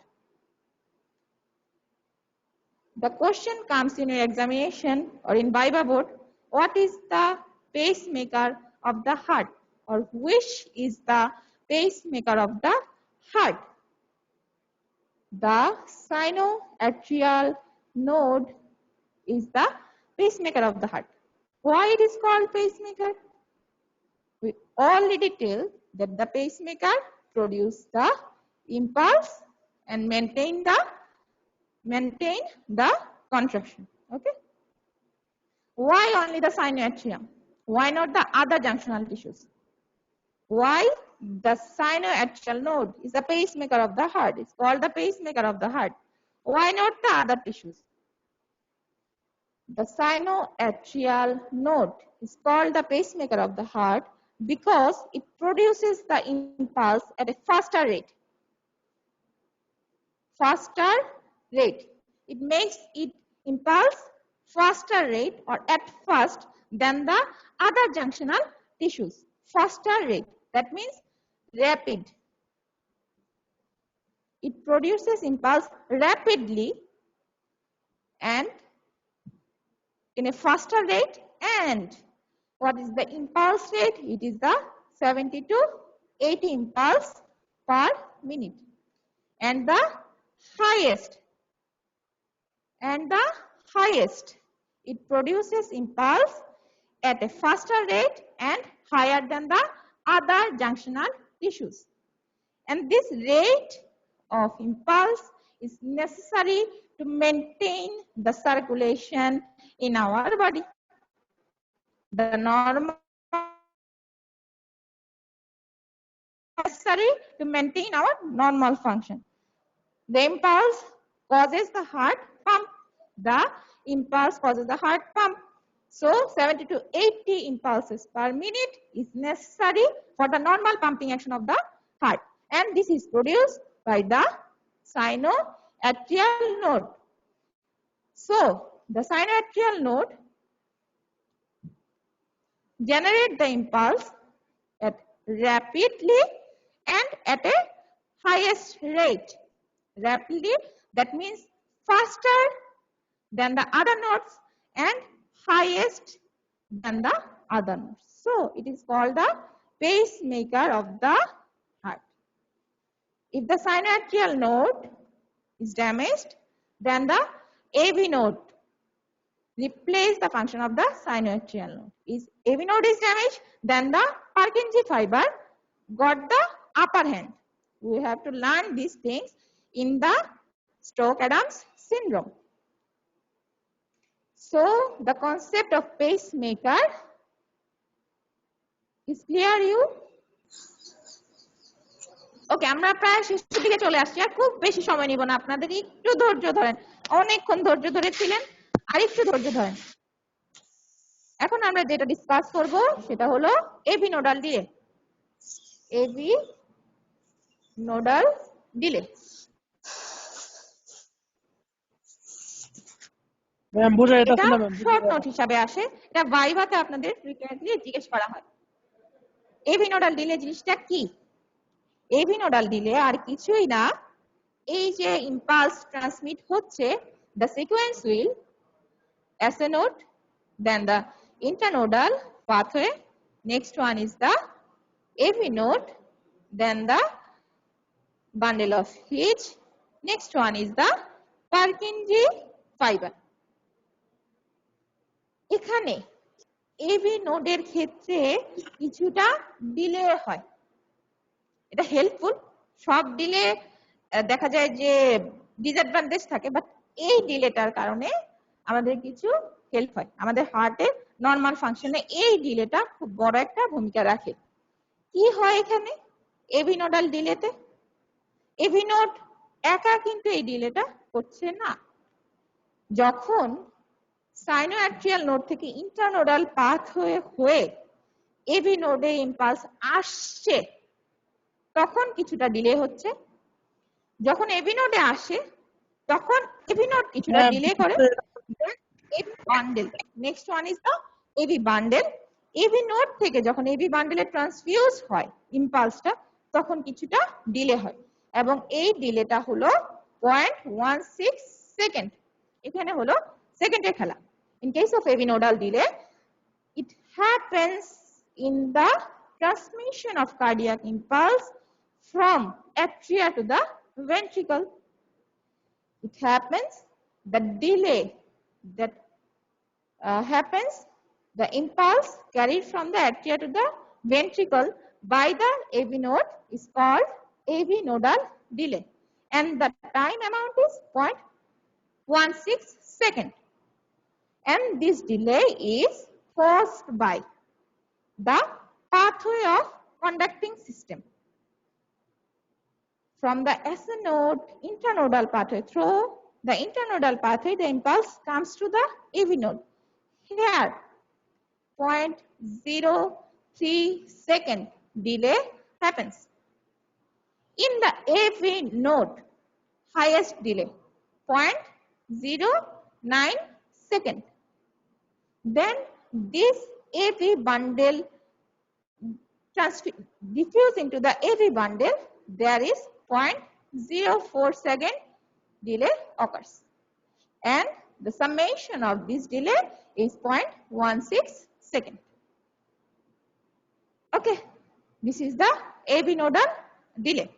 The question comes in your examination or in Viva board, what is the pacemaker of the heart, or which is the pacemaker of the heart? The sinoatrial node is the pacemaker of the heart. Why it is called pacemaker? We already tell that the pacemaker produces the impulse and maintain the contraction. Okay. Why only the sinoatrium? Why not the other junctional tissues? Why the sinoatrial node is the pacemaker of the heart? It's called the pacemaker of the heart. Why not the other tissues? The sinoatrial node is called the pacemaker of the heart because it produces the impulse at a faster rate. Faster rate. It makes it impulse faster rate or at first than the other junctional tissues. Faster rate. That means rapid. It produces impulse rapidly and in a faster rate. And what is the impulse rate? It is the 70 to 80 impulse per minute. And the highest, it produces impulse at a faster rate and higher than the other junctional tissues. And this rate of impulse is necessary to maintain the circulation in our body. The normal necessary to maintain our normal function. The impulse causes the heart pump. The impulse causes the heart pump. So 70 to 80 impulses per minute is necessary for the normal pumping action of the heart. And this is produced by the sinoatrial node. So the sinoatrial node generates the impulse at rapidly and at a highest rate. Rapidly, that means faster than the other nodes and highest than the other nodes. So it is called the pacemaker of the heart. If the sinoatrial node is damaged, then the AV node replace the function of the sinoatrial node. If AV node is damaged, then the Purkinje fiber got the upper hand. We have to learn these things in the Stokes-Adams syndrome. So the concept of pacemaker is clear you? ওকে আমরা প্রায় শেষের দিকে চলে আসছি আর খুব বেশি সময় নিব না আপনাদের একটু ধৈর্য ধরেন অনেকক্ষণ ধৈর্য ধরেছিলেন আর একটু ধৈর্য ধরেন এখন আমরা যেটা ডিসকাস করব সেটা হলো AV nodal delay AV nodal delay ma'am বুঝা যাচ্ছে না ম্যাম শর্ট নোট হিসাবে আসে এটা ভাইভাতে আপনাদের ফ্রিকোয়েন্টলি জিজ্ঞেস করা হয় এভি নোডাল ডিলে জিনিসটা কি এভি নোডাল ডিলে আর কিছুই না এই যে ইম্পালস ট্রান্সমিট হচ্ছে the sequence will SA node then the internodal pathway next one is the AV node then the bundle of H next one is the Purkinje fiber এখানে AV নোডের ক্ষেত্রে কিছুটা delay হয় এটা হেল্পফুল সব delay দেখা যায় যে ডিসঅ্যাডভান্টেজ থাকে বাট এই ডিলেটার কারণে আমাদের কিছু হেল্প হয় আমাদের হার্টের নরমাল ফাংশনে এই ডিলেটা খুব বড় একটা ভূমিকা রাখে কি হয় এখানে এবি নোডাল ডিলেতে? এবি নোড একা কিন্তু এই ডিলেটা করছে না। যখন সাইনোঅ্যাট্রিয়াল নোড থেকে ইন্টারনোডাল পাথওয়ে হয়ে এবি নোডে ইম্পালস আসছে তখন কিছুটা ডিলে হচ্ছে। যখন এবি নোডে আসে তখন এবি নোড কিছুটা ডিলে করে। AB bundle, next one is the AB bundle. AB node থেকে যখন এবি বান্ডেলে ট্রান্সফিউজ হয় ইম্পালসটা তখন কিছুটা ডিলে হয় এবং এই ডিলেটা হলো 0.16 সেকেন্ড। এখানে হলো সেকেন্ডের খেলা। In case of AB nodal delay it happens in the transmission of cardiac impulse from atria to the ventricle. It happens, the delay that happens, the impulse carried from the atria to the ventricle by the AV node is called AV nodal delay, and the time amount is 0.16 second. And this delay is caused by the pathway of conducting system. From the SN node internodal pathway, through the internodal pathway, the impulse comes to the AV node. Here, 0.03 second delay happens. In the AV node, highest delay, 0.09 second. Then this AV bundle diffuse into the AV bundle, there is 0.04 second delay occurs, and the summation of this delay is 0.16 second. Okay, this is the AV nodal delay.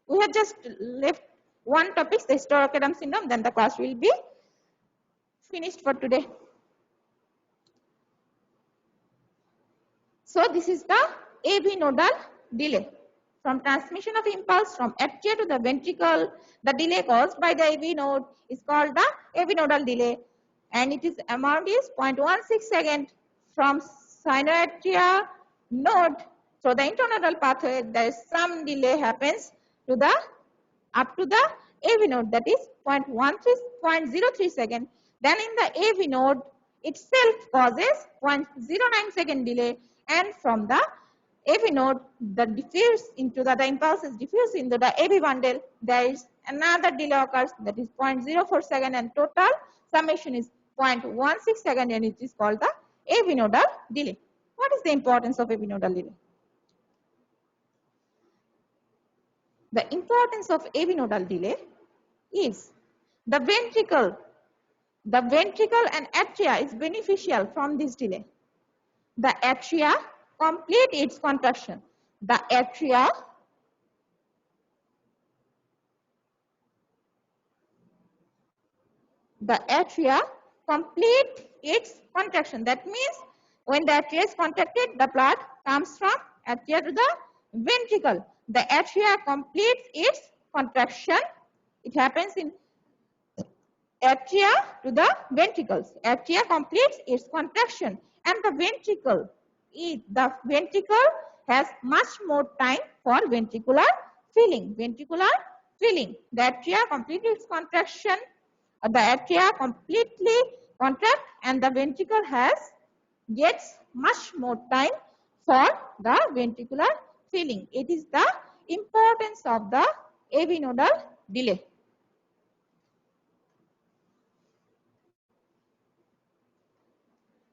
We have just left one topic, the Stork-Adams syndrome, then the class will be finished for today. So this is the AV nodal delay. From transmission of impulse from atria to the ventricle, the delay caused by the AV node is called the AV nodal delay, and it is amount is 0.16 second. From synoatria node, so the internodal pathway, there is some delay happens to the up to the AV node, that is 0.03 second. Then in the AV node itself causes 0.09 second delay, and from the AV node, the diffuse into the impulse is diffused into the AV bundle, there is another delay occurs, that is 0.04 second, and total summation is 0.16 second, and it is called the AV nodal delay. What is the importance of AV nodal delay? The importance of AV nodal delay is the ventricle and atria is beneficial from this delay. The atria complete its contraction. The atria complete its contraction. That means when the atria is contracted, the blood comes from atria to the ventricle. The atria completes its contraction. It happens in atria to the ventricles. Atria completes its contraction, and the ventricle has much more time for ventricular filling. The atria completes its contraction. The atria completely contract, and the ventricle gets much more time for the ventricular filling. It is the importance of the AV nodal delay.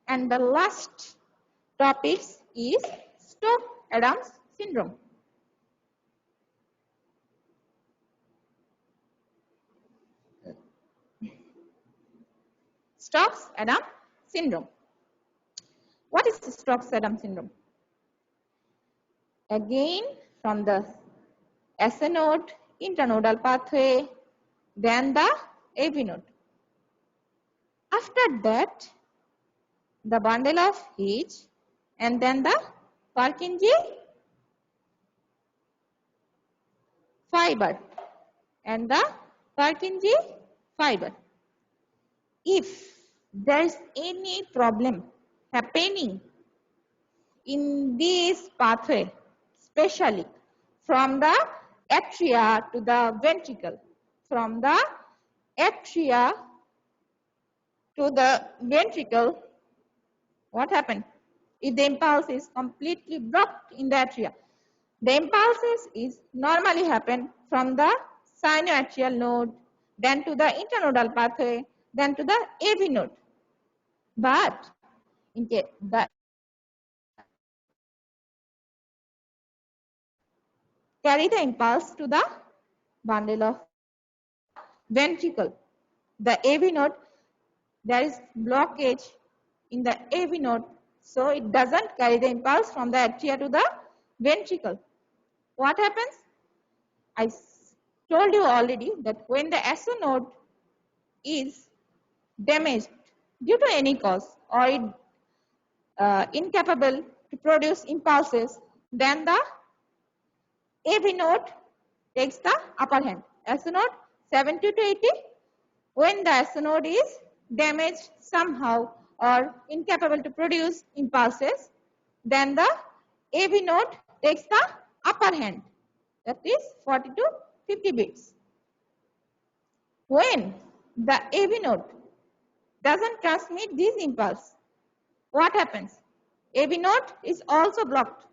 And the last topic is Stokes-Adams syndrome. Stokes-Adams syndrome. What is Stokes-Adams syndrome? Again, from the SN node, internodal pathway, then the AV node. After that, the bundle of H, and then the Purkinje fiber, and the Purkinje fiber. If there is any problem happening in this pathway, specially from the atria to the ventricle. From the atria to the ventricle, what happened? If the impulse is completely blocked in the atria, the impulses is normally happen from the sinoatrial node, then to the internodal pathway, then to the AV node. But in case the carry the impulse to the bundle of ventricle. The AV node, there is blockage in the AV node, so it doesn't carry the impulse from the atria to the ventricle. What happens? I told you already that when the SO node is damaged due to any cause or incapable to produce impulses, then the AV node takes the upper hand. SO node 70 to 80. When the SO node is damaged somehow or incapable to produce impulses, then the AV node takes the upper hand. That is 40 to 50 beats. When the AV node doesn't transmit this impulse, what happens? AV node is also blocked.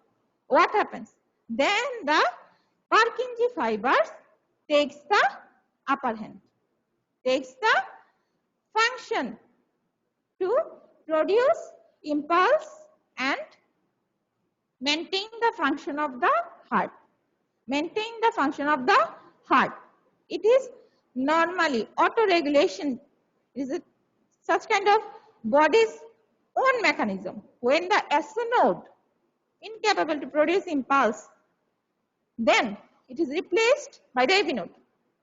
What happens? Then the Purkinje fibers takes the upper hand, takes the function to produce impulse and maintain the function of the heart. Maintain the function of the heart. It is normally auto-regulation. Is it such kind of body's own mechanism. When the SO node incapable to produce impulse, then it is replaced by the AV node.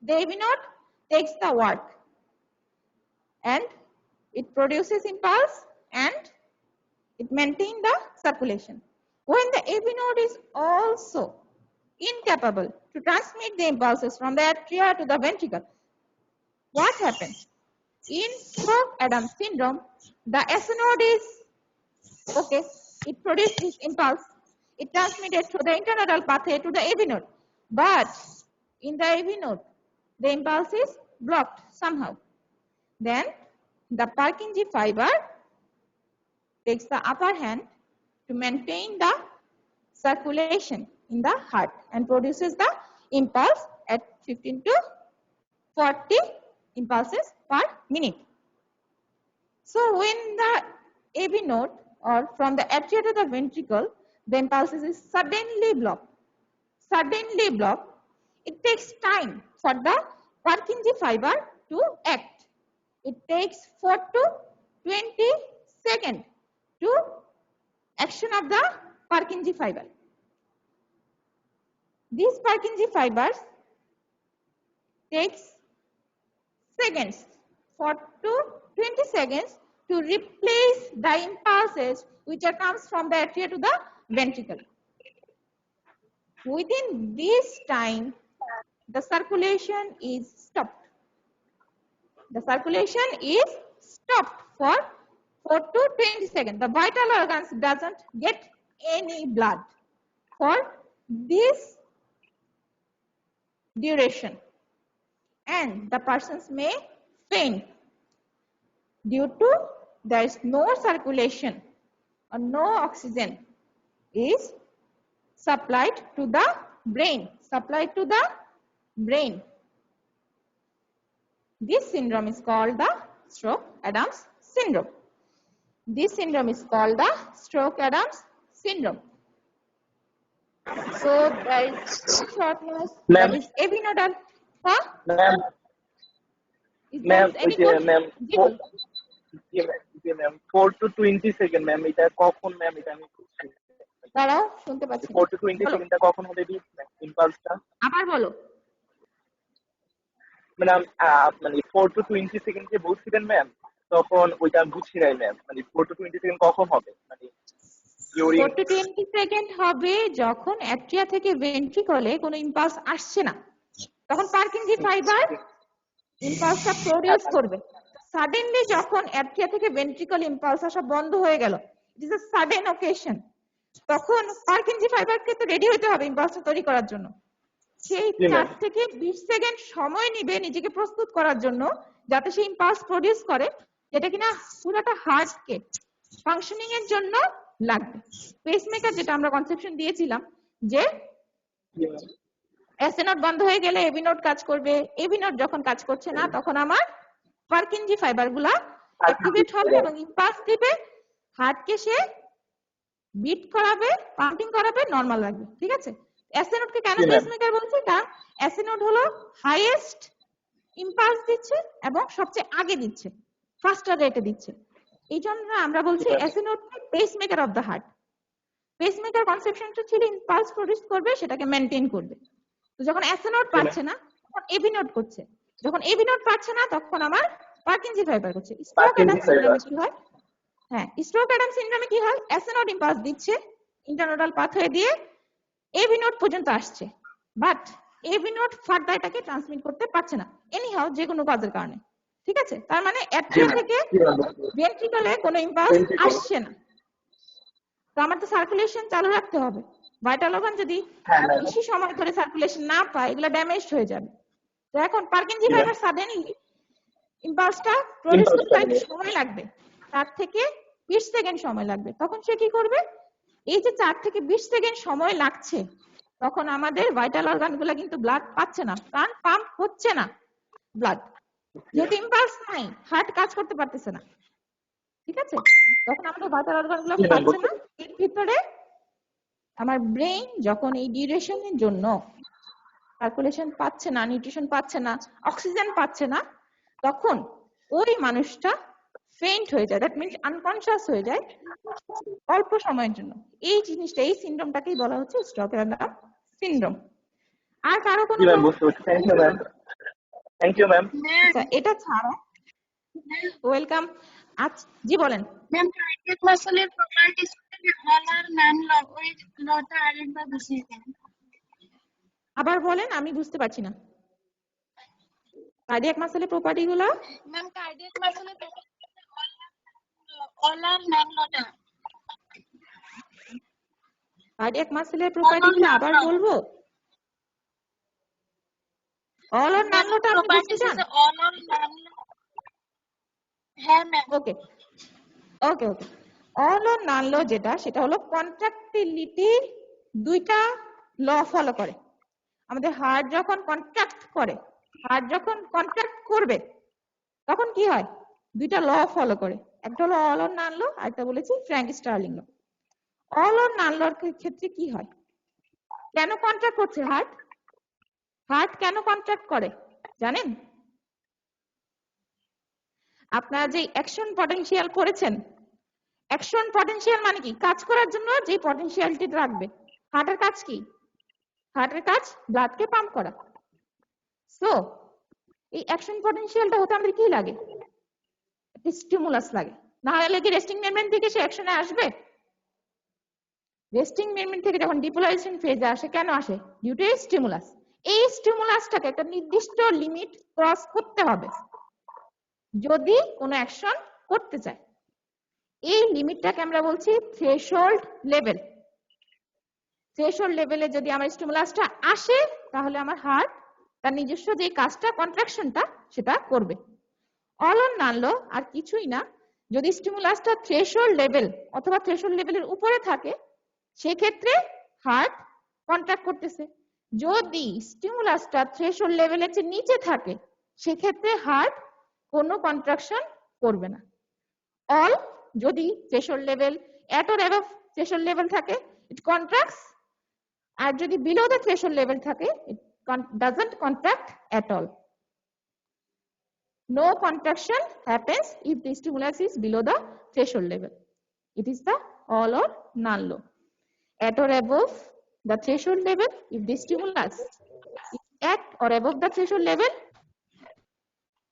The AV node takes the work and it produces impulse and it maintains the circulation. When the AV node is also incapable to transmit the impulses from the atria to the ventricle, what happens? In Stroke-Adams syndrome, the SO node is okay, it produces impulse, it transmitted through the internodal pathway to the AV node, but in the AV node, the impulse is blocked somehow. Then the Purkinje fiber takes the upper hand to maintain the circulation in the heart and produces the impulse at 15 to 40 impulses per minute. So when the AV node or from the atria to the ventricle, the impulses is suddenly blocked. Suddenly blocked, it takes time for the Purkinje fiber to act. It takes 4 to 20 seconds to action of the Purkinje fiber. These Purkinje fibers takes seconds, 4 to 20 seconds to replace the impulses which comes from the atria to the ventricle. Within this time, the circulation is stopped. The circulation is stopped for 4 to 20 seconds. The vital organs doesn't get any blood for this duration, and the persons may faint due to there is no circulation or no oxygen is supplied to the brain. This syndrome is called the Stroke-Adams syndrome. This syndrome is called the Stroke-Adams syndrome. So there is shortness, there is AV nodal. Huh? Ma'am, ma'am, 4 to 20 seconds, ma'am. এটা কখন ma'am এটা আমি দাঁড়াও শুনতে পাচ্ছি 4 to 20 সেকেন্ডটা কখন হবে this ইম্পালসটা আবার বলো ম্যাম মানে 4 to 20 সেকেন্ড যে বলছিলেন ম্যাম তখন ওইটা বুঝছি নাই ম্যাম মানে 4 to 20 সেকেন্ড কখন হবে মানে 4 to 20 সেকেন্ড হবে যখন অ্যাট্রিয়া থেকে ভেন্ট্রিকলে কোনো ইম্পালস আসছে না তখন পার্কিনজি ফাইবার ইম্পালসটা প্রডিউস করবে সাডেনলি যখন অ্যাট্রিয়া থেকে ভেন্ট্রিকল ইম্পালস আসা বন্ধ হয়ে গেল it is a sudden occasion তখন পারকিনজি ফাইবারকে তো রেডি হতে হবে ইম্পালসটা তৈরি করার জন্য। সেই জি, ম্যাম। 4 থেকে 20 সেকেন্ড সময় নিবে নিজেকে প্রস্তুত করার জন্য, যাতে সে ইম্পালস প্রডিউস করে, যেটা কিনা পুরোটা হার্টকে ফাংশনিং এর জন্য লাগবে। পেসমেকার যেটা আমরা কনসেপশন দিয়েছিলাম যে এসএ নোড বন্ধ হয়ে গেলে এবি নোড কাজ করবে, এবি নোড যখন কাজ করছে না তখন আমার পারকিনজি ফাইবারগুলা অ্যাক্টিভেট হবে এবং ইম্পালস দিবে, হার্টকে সে বিট করাবে, পাম্পিং করাবে, নরমাল রাখবে। ঠিক আছে? এসএ নোডকে কেন জি, ম্যাম। পেসমেকার বলছি? কারণ এসএ নোড হলো হাইয়েস্ট ইম্পালস দিচ্ছে এবং সবচেয়ে আগে দিচ্ছে, ফাস্টার রেটে দিচ্ছে। এই জন্য আমরা বলছি এসএ নোডকে pacemaker of the heart. Pacemaker কনসেপশনটা ছিল ইম্পালস প্রডিউস করবে, সেটাকে মেইনটেইন করবে। তো যখন এসএ নোড পাচ্ছে না তখন এবি নোড করছে, যখন এবি নোড পাচ্ছে না তখন আমার পারকিনজি ফাইবার করছে। স্ট্রোক অ্যাডাম সিনড্রোমে কি হয়? হ্যাঁ, স্ট্রোক অ্যাডাম সিনড্রোমে কি হয়? এসএ নোড ইম্পালস দিচ্ছে, ইন্টারনোডাল পাথওয়ে দিয়ে এবি নোড পর্যন্ত আসছে, বাট এবি নোড ফার্দার এটাকে ট্রান্সমিট করতে পারছে না, এনিহাউ যে কোনো কাজের কারণে। ঠিক আছে? তার মানে অ্যাট্রিয়া থেকে ভেন্ট্রিকলে কোনো ইম্পালস আসছে না। তো আমার তো সার্কুলেশন চালু রাখতে হবে। ভাইটাল অর্গান যদি বেশি সময় ধরে সার্কুলেশন না পায়, এগুলো ড্যামেজড হয়ে যাবে। তো এখন পারকিনজি ফাইবার সাডেনলি ইম্পালসটা প্রডিউস করতে একটু সময় লাগবে, 4 থেকে 20 সেকেন্ড সময় লাগবে। তখন সে কি করবে? এই যে 4 থেকে 20 সেকেন্ড সময় লাগছে, তখন আমাদের ভাইটাল অর্গানগুলো কিন্তু ব্লাড পাচ্ছে না, কারণ পাম্প হচ্ছে না ব্লাড, যেহেতু ইম্পালস নাই, হার্ট কাজ করতে পারতেছে না। ঠিক আছে? তখন আমাদের ভাইটাল অর্গানগুলো পাচ্ছে না। এর ভিতরে আমার ব্রেইন যখন এই ডিউরেশনের জন্য সার্কুলেশন পাচ্ছে না, নিউট্রিশন পাচ্ছে না, অক্সিজেন পাচ্ছে না, তখন ওই মানুষটা ফেইন্ট হয়ে যায়, দ্যাট মিন্স আনকনশিয়াস হয়ে যায় অল্প সময়ের জন্য। এই জিনিসটা, এই সিনড্রোমটাকেই বলা হচ্ছে স্ট্রোক অ্যাডাম সিনড্রোম। আর কারো কোনো থ্যাংক ইউ ম্যাম। আচ্ছা, এটা ছাড়া ওয়েলকাম। আচ্ছা, জি বলেন। ম্যাম কার্ডিয়াক মাসলের প্রপার্টিজ অল আর নন লগ, ওই লটা আরেকবার বুঝিয়ে দেন। আবার বলেন, আমি বুঝতে পারছি না। কার্ডিয়াক মাসলের প্রপার্টি গুলো? ম্যাম কার্ডিয়াক মাসলের অল আর নন লটা। কার্ডিয়াক মাসলের প্রপার্টি গুলো আবার বলবো? অল আর নন লটা আপনি বুঝতে চান? অল আর নন। হ্যাঁ ম্যাম। ওকে ওকে ওকে। অল আর নন ল যেটা, সেটা হলো কন্ট্রাক্টিলিটির দুইটা ল ফলো করে। আমাদের হার্ট যখন কন্ট্রাক্ট করে, হার্ট যখন কন্ট্রাক্ট করবে, তখন কি হয়? দুইটা ল ফলো করে। একটা হলো অল আর নন ল, আরেকটা বলেছি ফ্র্যাঙ্ক স্টার্লিং ল। অল আর নন লর ক্ষেত্রে কি হয়? কেন কন্ট্রাক্ট করছে হার্ট? হার্ট কেন কন্ট্রাক্ট করে জানেন? আপনারা যে অ্যাকশন পটেনশিয়াল করেছেন, অ্যাকশন পটেনশিয়াল মানে কি? কাজ করার জন্য যে পটেনশিয়ালটি রাখবে। হার্টের কাজ কি? হার্টের কাজ ব্লাডকে পাম্প করা। সো এই অ্যাকশন পটেনশিয়ালটা হতে আমাদের কি লাগে? একটা স্টিমুলাস লাগে। না হলে কি রেস্টিং মেমব্রেন থেকে সে অ্যাকশনে আসবে? রেস্টিং মেমব্রেন থেকে যখন ডিপোলারাইজেশন ফেজে আসে, কেন আসে? Due to stimulus. এই স্টিমুলাসটাকে একটা নির্দিষ্ট লিমিট ক্রস করতে হবে যদি কোনো অ্যাকশন করতে চায়। এই লিমিটটাকে আমরা বলছি থ্রেশহোল্ড লেভেল। থ্রেশহোল্ড লেভেলে যদি আমার স্টিমুলাসটা আসে, তাহলে আমার হার্ট তার নিজস্ব যে কাজটা, কন্ট্রাকশনটা, সেটা করবে। অল আর নন ল আর কিছুই না। যদি স্টিমুলাসটা থ্রেশহোল্ড লেভেল অথবা থ্রেশহোল্ড লেভেলের উপরে থাকে, সেক্ষেত্রে হার্ট কন্ট্রাক্ট করতেছে। যদি স্টিমুলাসটা থ্রেশহোল্ড লেভেলের চেয়ে নিচে থাকে, সেক্ষেত্রে হার্ট কোনো কন্ট্রাকশন করবে না। অল, যদি threshold level at or above threshold level থাকে, ইট কন্ট্রাক্টস। আর যদি বিলো দ্য থ্রেশহোল্ড লেভেল থাকে, it doesn't contract at all. No contraction happens if the stimulus is below the threshold level. It is the all or none law. At or above the threshold level, if the stimulus is at or above the threshold level,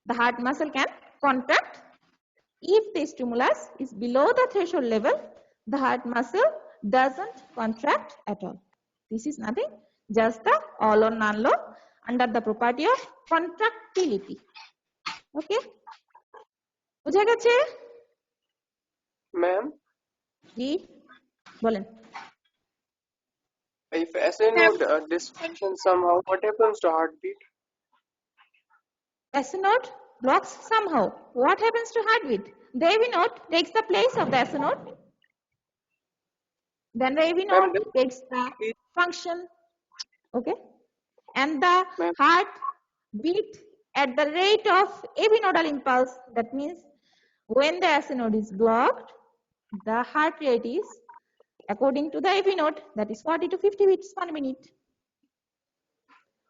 the heart muscle can contract. If the stimulus is below the threshold level, the heart muscle doesn't contract at all. This is nothing, just the all or none law under the property of contractility. ওকে, বুঝা গেছে? Ma'am, জি বলেন। If SA node dysfunction somehow, what happens to heartbeat? S node blocks somehow. What happens to heartbeat? The AV node takes the place of the S node. Then the AV node takes the function. Okay. And the Ma'am. heart beat at the rate of AV nodal impulse. That means when the S node is blocked, the heart rate is according to the AV node, that is 40 to 50 beats per minute.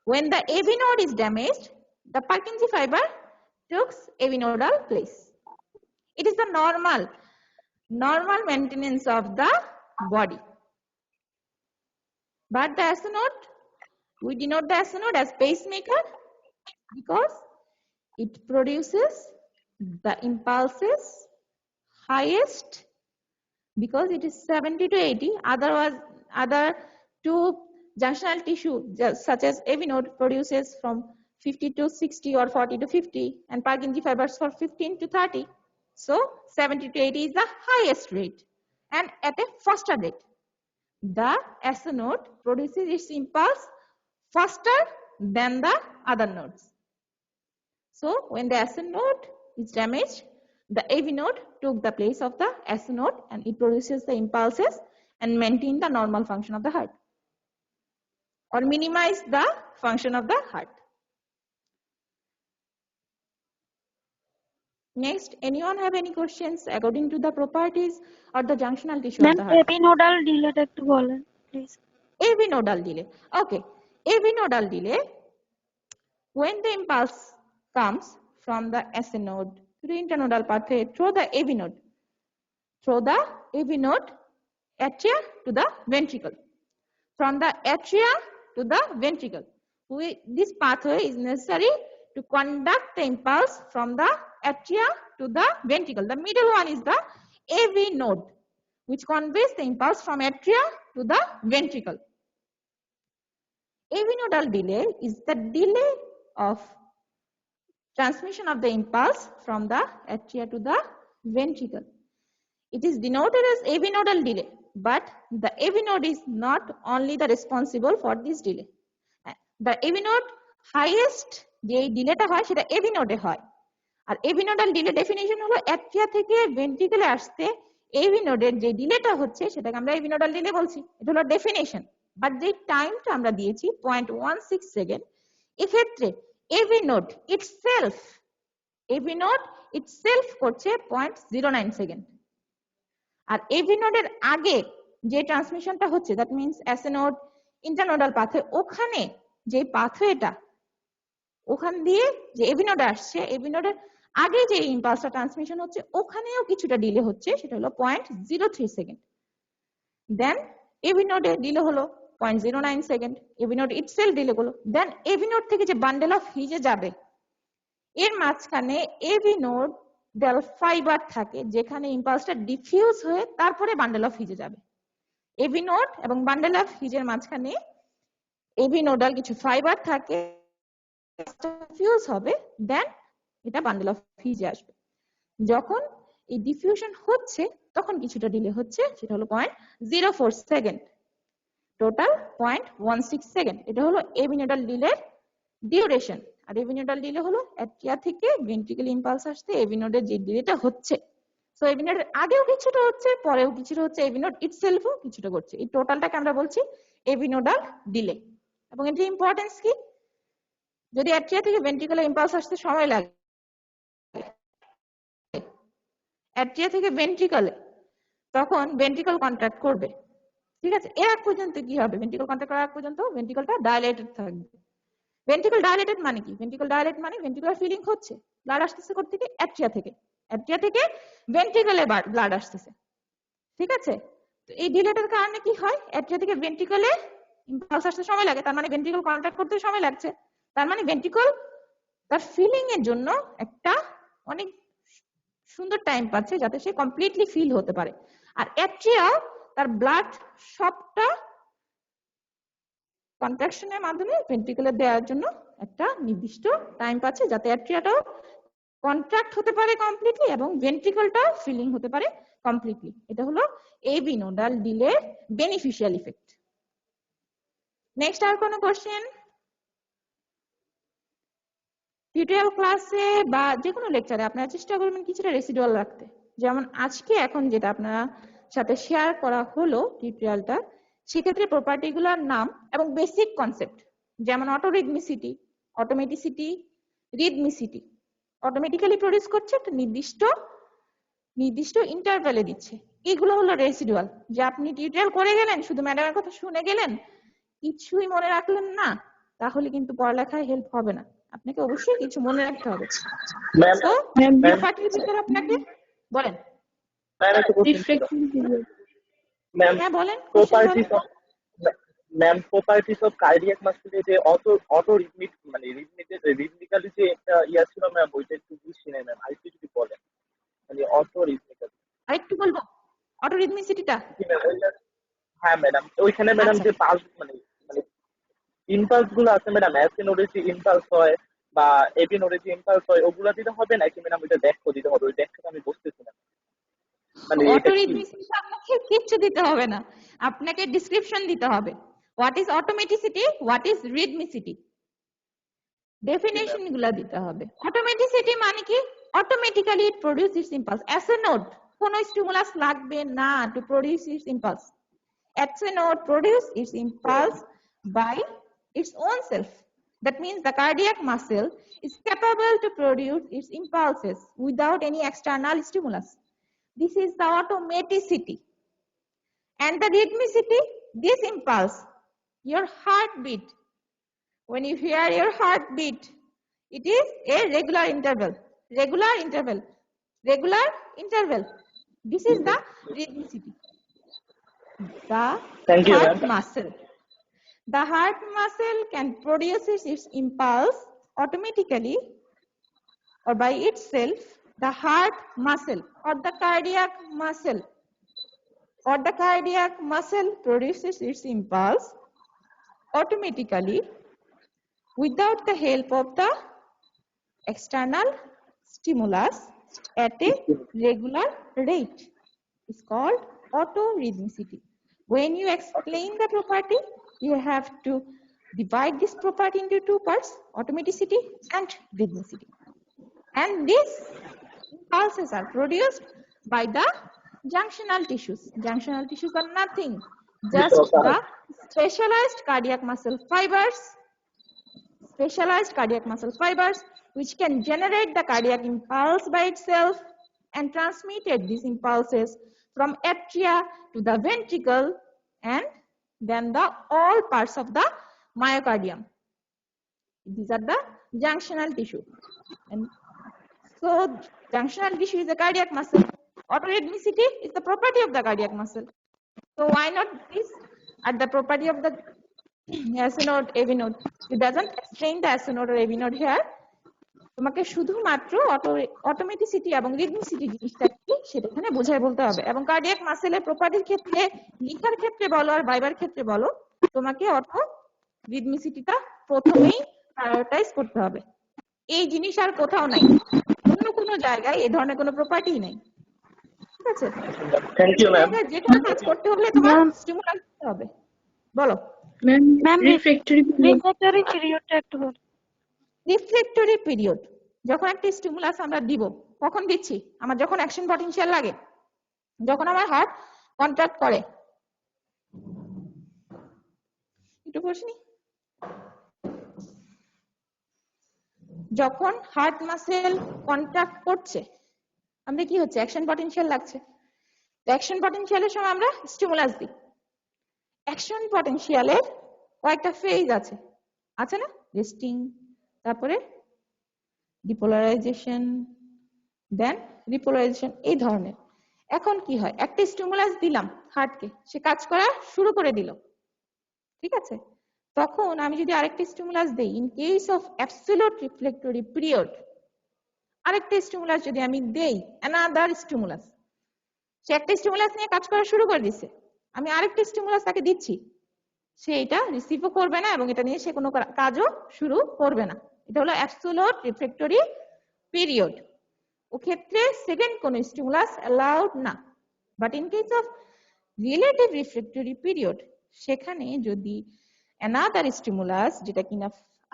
When the AV node is damaged, the Purkinje fiber takes AV nodal place. It is the normal maintenance of the body. But the S node, we denote the S node as pacemaker because it produces the impulses highest because it is 70 to 80. Other two junctional tissue such as AV node produces from 50 to 60 or 40 to 50 and Purkinje fibers for 15 to 30. So 70 to 80 is the highest rate and at a faster rate. The S node produces its impulse faster than the other nodes. So when the S node is damaged, the AV node took the place of the S node and it produces the impulses and maintain the normal function of the heart or minimize the function of the heart. Next, anyone have any questions according to the properties or the junctional tissue of the heart? AV nodal delay একটু বলেন please. AV nodal delay. Okay. AV nodal delay, when the impulse comes from the S node to the internodal pathway through the AV node, atria to the ventricle. From the atria to the ventricle. This pathway is necessary to conduct the impulse from the atria to the ventricle. The middle one is the AV node, which conveys the impulse from atria to the ventricle. AV nodal delay is the delay of transmission of the impulse from the atria to the ventricle. It is denoted as AV nodal delay, but the AV node is not only the responsible for this delay. The AV node highest যে ডিলেটা হয় সেটা AV নোডে হয় আর AV nodal delay definition হলো atria থেকে ভেন্ট্রিকলে আসতে AV নোডের যে ডিলেটা হচ্ছে সেটাকে আমরা AV নোডাল ডিলে বলছি। এটা হলো ডেফিনিশন, বাট যে টাইমটা আমরা দিয়েছি 0.16 সেকেন্ড, এক্ষেত্রে AV নোড ইটসেলফ করছে 0.09 সেকেন্ড। আর AV নোডের আগে যে ট্রান্সমিশনটা হচ্ছে, that means S node internodal pathway, ওখানে যে পাথওয়েটা ওখান দিয়ে যে AV নোড আসছে, AV নোডের আগে যে ইম্পালসটা ট্রান্সমিশন হচ্ছে ওখানেও কিছুটা ডিলে হচ্ছে, সেটা হলো 0.03 সেকেন্ড। দেন AV নোডে ডিলে হলো 0.09 second, AV node itself delay হলো। দেন AV নোড থেকে যে বান্ডেল অফ হিজে যাবে এর মাঝখানে AV নোড ফাইবার থাকে যেখানে ইম্পালসটা ডিফিউজ হয়ে তারপরে বান্ডেল অফ হিজে যাবে। AV নোড এবং বান্ডেল অফ হিজের মাঝখানে AV নোডাল কিছু ফাইবার থাকে, ডিফিউজ হবে, দেন এটা বান্ডেল অফ হিজে আসবে। যখন এই ডিফিউশন হচ্ছে তখন কিছুটা ডিলে হচ্ছে, সেটা হলো 0.04 সেকেন্ড, টোটাল 0.16 সেকেন্ড। এটা হলো AV নোডাল ডিলের ডিউরেশন। আর AV নোডাল ডিলে হলো অ্যাট্রিয়া থেকে ভেন্ট্রিকেল ইম্পালস আসতে AV নোডের যে ডিলেটা হচ্ছে। সো AV নোডের আগেও কিছুটা হচ্ছে, পরেও কিছুটা হচ্ছে, AV নোড ইটসেলফও কিছুটা করছে। এই টোটালটাকে আমরা বলছি AV নোডাল ডিলে। এবং এর ইম্পর্টেন্স কি, যদি অ্যাট্রিয়া থেকে ভেন্ট্রিকেলে ইম্পালস আসতে সময় লাগে, অ্যাট্রিয়া থেকে ভেন্ট্রিকলে, তখন ভেন্ট্রিকল কন্ট্রাক্ট করবে, ঠিক আছে? এর আগ পর্যন্ত কি হবে, ভেন্ট্রিকল কন্ট্রাক্ট করার আগ পর্যন্ত ভেন্ট্রিকলটা ডাইলেটেড থাকবে। ভেন্ট্রিকল ডাইলেটেড মানে কি? ভেন্ট্রিকল ডাইলেট মানে ভেন্ট্রিকুলার ফিলিং হচ্ছে, ব্লাড আসতেছে কোথা থেকে? অ্যাট্রিয়া থেকে। অ্যাট্রিয়া থেকে ভেন্ট্রিকলে ব্লাড আসতেছে, ঠিক আছে? তো এই ডিলেটার কারণে কি হয়, অ্যাট্রিয়া থেকে ভেন্ট্রিকলে ইম্পালস আসতে সময় লাগে, তার মানে ভেন্ট্রিকল কন্ট্রাক্ট করতে সময় লাগছে, তার মানে ভেন্ট্রিকল তার ফিলিং এর জন্য একটা অনেক সুন্দর টাইম পাচ্ছে যাতে সে কমপ্লিটলি ফিল হতে পারে। আর অ্যাট্রিয়া তার ব্লাড সবটা কন্ট্রাকশনের মাধ্যমে ভেন্ট্রিকলে দেওয়ার জন্য একটা নির্দিষ্ট টাইম পাচ্ছে যাতে অ্যাট্রিয়াটাও কন্ট্রাক্ট হতে পারে কমপ্লিটলি এবং ভেন্ট্রিকলটা ফিলিং হতে পারে কমপ্লিটলি। এটা হলো AV নোডাল ডিলের বেনিফিশিয়াল ইফেক্ট। নেক্সট আর কোনো কোশ্চেন? টিউটোরিয়াল ক্লাসে বা যে কোনো লেকচারে আপনারা চেষ্টা করবেন কিছুটা রেসিডুয়াল রাখতে। যেমন আজকে এখন যেটা আপনারা সাথে শেয়ার করা হলো টিউটোরিয়ালটা, সেক্ষেত্রে প্রপার্টিগুলোর নাম এবং বেসিক কনসেপ্ট, যেমন অটোরিদমিসিটি, অটোমেটিসিটি, রিদমিসিটি। অটোমেটিক্যালি প্রডিউস করছে একটা নির্দিষ্ট ইন্টারভ্যালে দিচ্ছে, এগুলো হলো রেসিডুয়াল। যে আপনি টিউটোরিয়াল করে গেলেন, শুধু ম্যাডামের কথা শুনে গেলেন, কিছুই মনে রাখলেন না, তাহলে কিন্তু পড়ালেখায় হেল্প হবে না। আপনাকে অবশ্যই কিছু মনে রাখতে হবে। তো প্রপার্টির ভিতরে আপনাকে বলেন। হ্যাঁ বলেন। ম্যাম প্রপার্টিস অফ কার্ডিয়াক মাসেলে যে অটো রিদমিক মানে রিদমিক্যালি যে একটা ইয়া ছিল ম্যাম, ওইটা একটু বুঝছি না ম্যাম, আরেকটু যদি বলেন। মানে অটো রিদমিক্যালি আরেকটু বলবো অটো রিদমিসিটিটা। হ্যাঁ ম্যাডাম, ওইখানে ম্যাডাম যে পালস মানে ইম্পালস গুলো আছে ম্যাডাম, এসি নোডে যে ইম্পালস হয় বা এবি নোডে যে ইম্পালস হয়, ওগুলা দিতে হবে নাকি ম্যাডাম ওইটা ব্যাখ্যা দিতে হবে? ওই ব্যাখ্যাটা আমি বুঝতেছি না। মানে অটো রিদমিসিটি আপনাকে কিচ্ছু দিতে হবে না, আপনাকে ডেসক্রিপশন দিতে হবে। What is অটোমেটিসিটি, what is rhythmicity, definition গুলা দিতে হবে। অটোমেটিসিটি মানে কি? Automatically it produce it's impulse as a node. কোন স্টিমুলাস লাগবে না to produce it's impulse. As a node produce its impulse by its own self. That means the cardiac muscle is capable to produce its impulses without any external stimulus. This is the automaticity. And the rhythmicity, this impulse, your heartbeat. When you hear your heartbeat, it is a regular interval. Regular interval. Regular interval. This is the rhythmicity. The heart muscle. The heart muscle can produce its impulse automatically or by itself. The heart muscle or the cardiac muscle produces its impulse automatically without the help of the external stimulus at a regular rate. It's called autorhythmicity. When you explain the property, you have to divide this property into two parts, automaticity and rhythmicity. And these impulses are produced by the junctional tissues. Junctional tissues are nothing, just the specialized cardiac muscle fibers, which can generate the cardiac impulse by itself and transmitted these impulses from atria to the ventricle and then the all parts of the myocardium. These are the junctional tissue. And so junctional tissue is the cardiac muscle. Autorhythmicity is the property of the cardiac muscle. So why not this at the property of the SC node, AV node? It doesn't explain the SC node or AV node here. তোমাকে শুধুমাত্র অটোমেটিসিটি এবং rhythmicity জিনিসটা কি সেটা এখানে বোঝাই বলতে হবে। এবং কার্ডিয়াক মাসেলের প্রপার্টির ক্ষেত্রে, লিখার ক্ষেত্রে বলো আর ভাইবার ক্ষেত্রে বলো, তোমাকে অটো রিদমিসিটিটা প্রথমেই প্রায়োরিটাইজ করতে হবে। এই জিনিস আর কোথাও নাই, অন্য কোনো জায়গায় এই ধরনের কোনো প্রপার্টি নাই। ঠিক আছে, থ্যাংক ইউ ম্যাম। যে কোনো কাজ করতে হলে তোমার স্টিমুলাস দিতে হবে। বলো ম্যাম, রিফ্লেক্টরি পিরিয়ডটা একটু বলো। রিফ্লেক্টরি পিরিয়ড যখন একটা স্টিমুলাস আমরা দিব, কখন দিচ্ছি? আমার যখন অ্যাকশন পটেনশিয়াল লাগে, যখন আমার হার্ট কন্ট্রাক্ট করে। একটু বসনি, যখন হার্ট মাসেল কন্ট্রাক্ট করছে আমরা কি হচ্ছে? অ্যাকশন পটেনশিয়াল লাগছে। তো অ্যাকশন পটেনশিয়ালের সময় আমরা স্টিমুলাস দিই। অ্যাকশন পটেনশিয়ালের কয়েকটা ফেজ আছে, আছে না? রেস্টিং, তারপরে ডিপোলারাইজেশন, দেন রিপোলারাইজেশন, এই ধরনের। এখন কি হয়? একটা স্টিমুলাস দিলাম হার্টকে, সে কাজ করা শুরু করে দিল, ঠিক আছে? তখন আমি যদি আরেকটা স্টিমুলাস দেই, in case of absolute refractory period, আরেকটা স্টিমুলাস যদি আমি দেই, অ্যানাদার স্টিমুলাস, সে একটা স্টিমুলাস নিয়ে কাজ করা শুরু করে দিচ্ছে, আমি আরেকটা স্টিমুলাস তাকে দিচ্ছি, সে এটা রিসিভও করবে না এবং এটা নিয়ে সে কোনো কাজও শুরু করবে না। এটা হলো অ্যাবসলিউট রিফ্লেক্টরি পিরিয়ড। ও ক্ষেত্রে সেকেন্ড কোন স্টিমুলাস অ্যালাউড না। But in case of relative refractory period, সেখানে যদি অ্যানাদার স্টিমুলাস, যেটা কিনা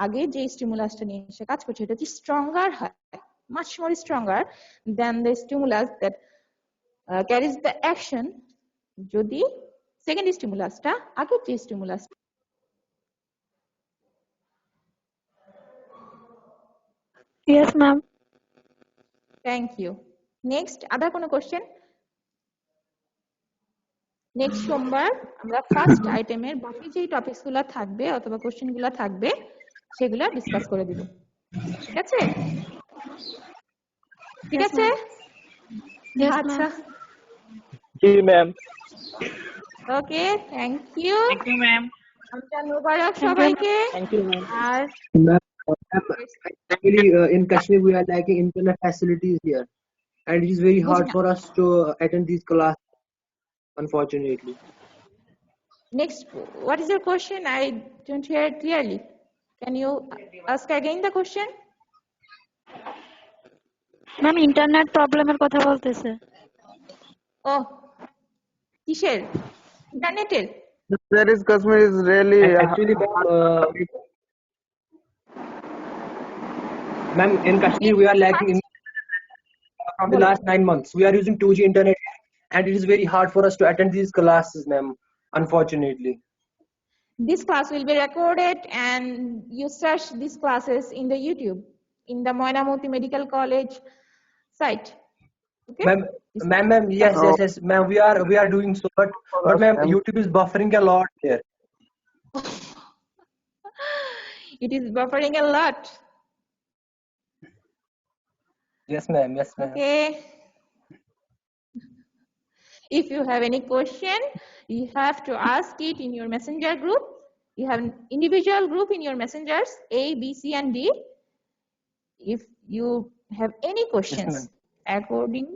আগে যে স্টিমুলাসটা নিয়ে এসে কাজ করছে এটা হচ্ছে স্ট্রঙ্গার হয়, much more stronger than the stimulus that carries the action, যদি সেকেন্ড স্টিমুলাসটা আগের যে stimulus. Yes, ma'am. Thank you. Next other কোনো কোশ্চেন? নেক্সট সোমবার আমরা ফার্স্ট আইটেমের বাকি যে টপিকস গুলা থাকবে অথবা কোশ্চেন গুলা থাকবে সেগুলা ডিসকাস করে দিব, ঠিক আছে? ঠিক Yes, আছে, Yes, আচ্ছা, জি ma'am. Okay, thank you. Thank you ma'am. Ramzan Mubarak সবাইকে। Thank you ma'am. আর Actually, in Kashmir, we are lacking internet facilities here, and it is very hard for us to attend these classes, unfortunately. next, what is your question? I don't hear it clearly. Can you ask again the question? Ma'am, internet problem এর কথা বলতেছে। ও কিসের? ইন্টারনেটের? That is Kashmir is really Actually, ma'am, in Kashmir, we are lacking from the last 9 months. We are using 2G internet, and it is very hard for us to attend these classes, ma'am, unfortunately. This class will be recorded and you search these classes in the YouTube, in the Moinamoti Medical College site. Okay? Ma'am, yes, ma'am, we are doing so, but ma'am, YouTube is buffering a lot here. It is buffering a lot. Yes, ma'am. Okay. If you have any question, you have to ask it in your messenger group. You have an individual group in your messengers, A, B, C, and D. If you have any questions according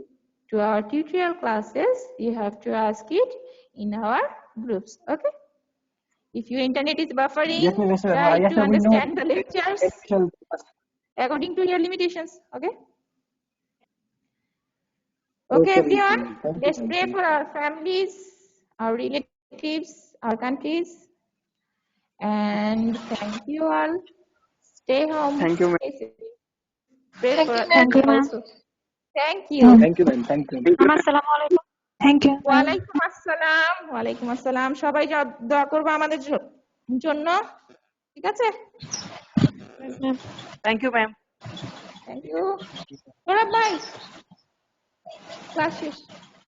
to our tutorial classes, you have to ask it in our groups. Okay? If your internet is buffering, Yes, ma'am. try Yes, to ma'am, we know. understand the lectures according to your limitations. Okay? Okay, everyone, let's pray for our families, our relatives, our countries, and thank you all. Stay home. Thank you, ma'am. Stay safe. Pray for us Thank you, ma'am. also. Thank you. Thank you, ma'am. Thank you. Ma'am, আসসালামু আলাইকুম। Thank you. ওয়ালাইকুম আসসালাম। ওয়ালাইকুম আসসালাম। সবাই দোয়া করবো আমাদের জন্য, ঠিক আছে? Thank you ma'am. Thank you. Bye. Class শেষ।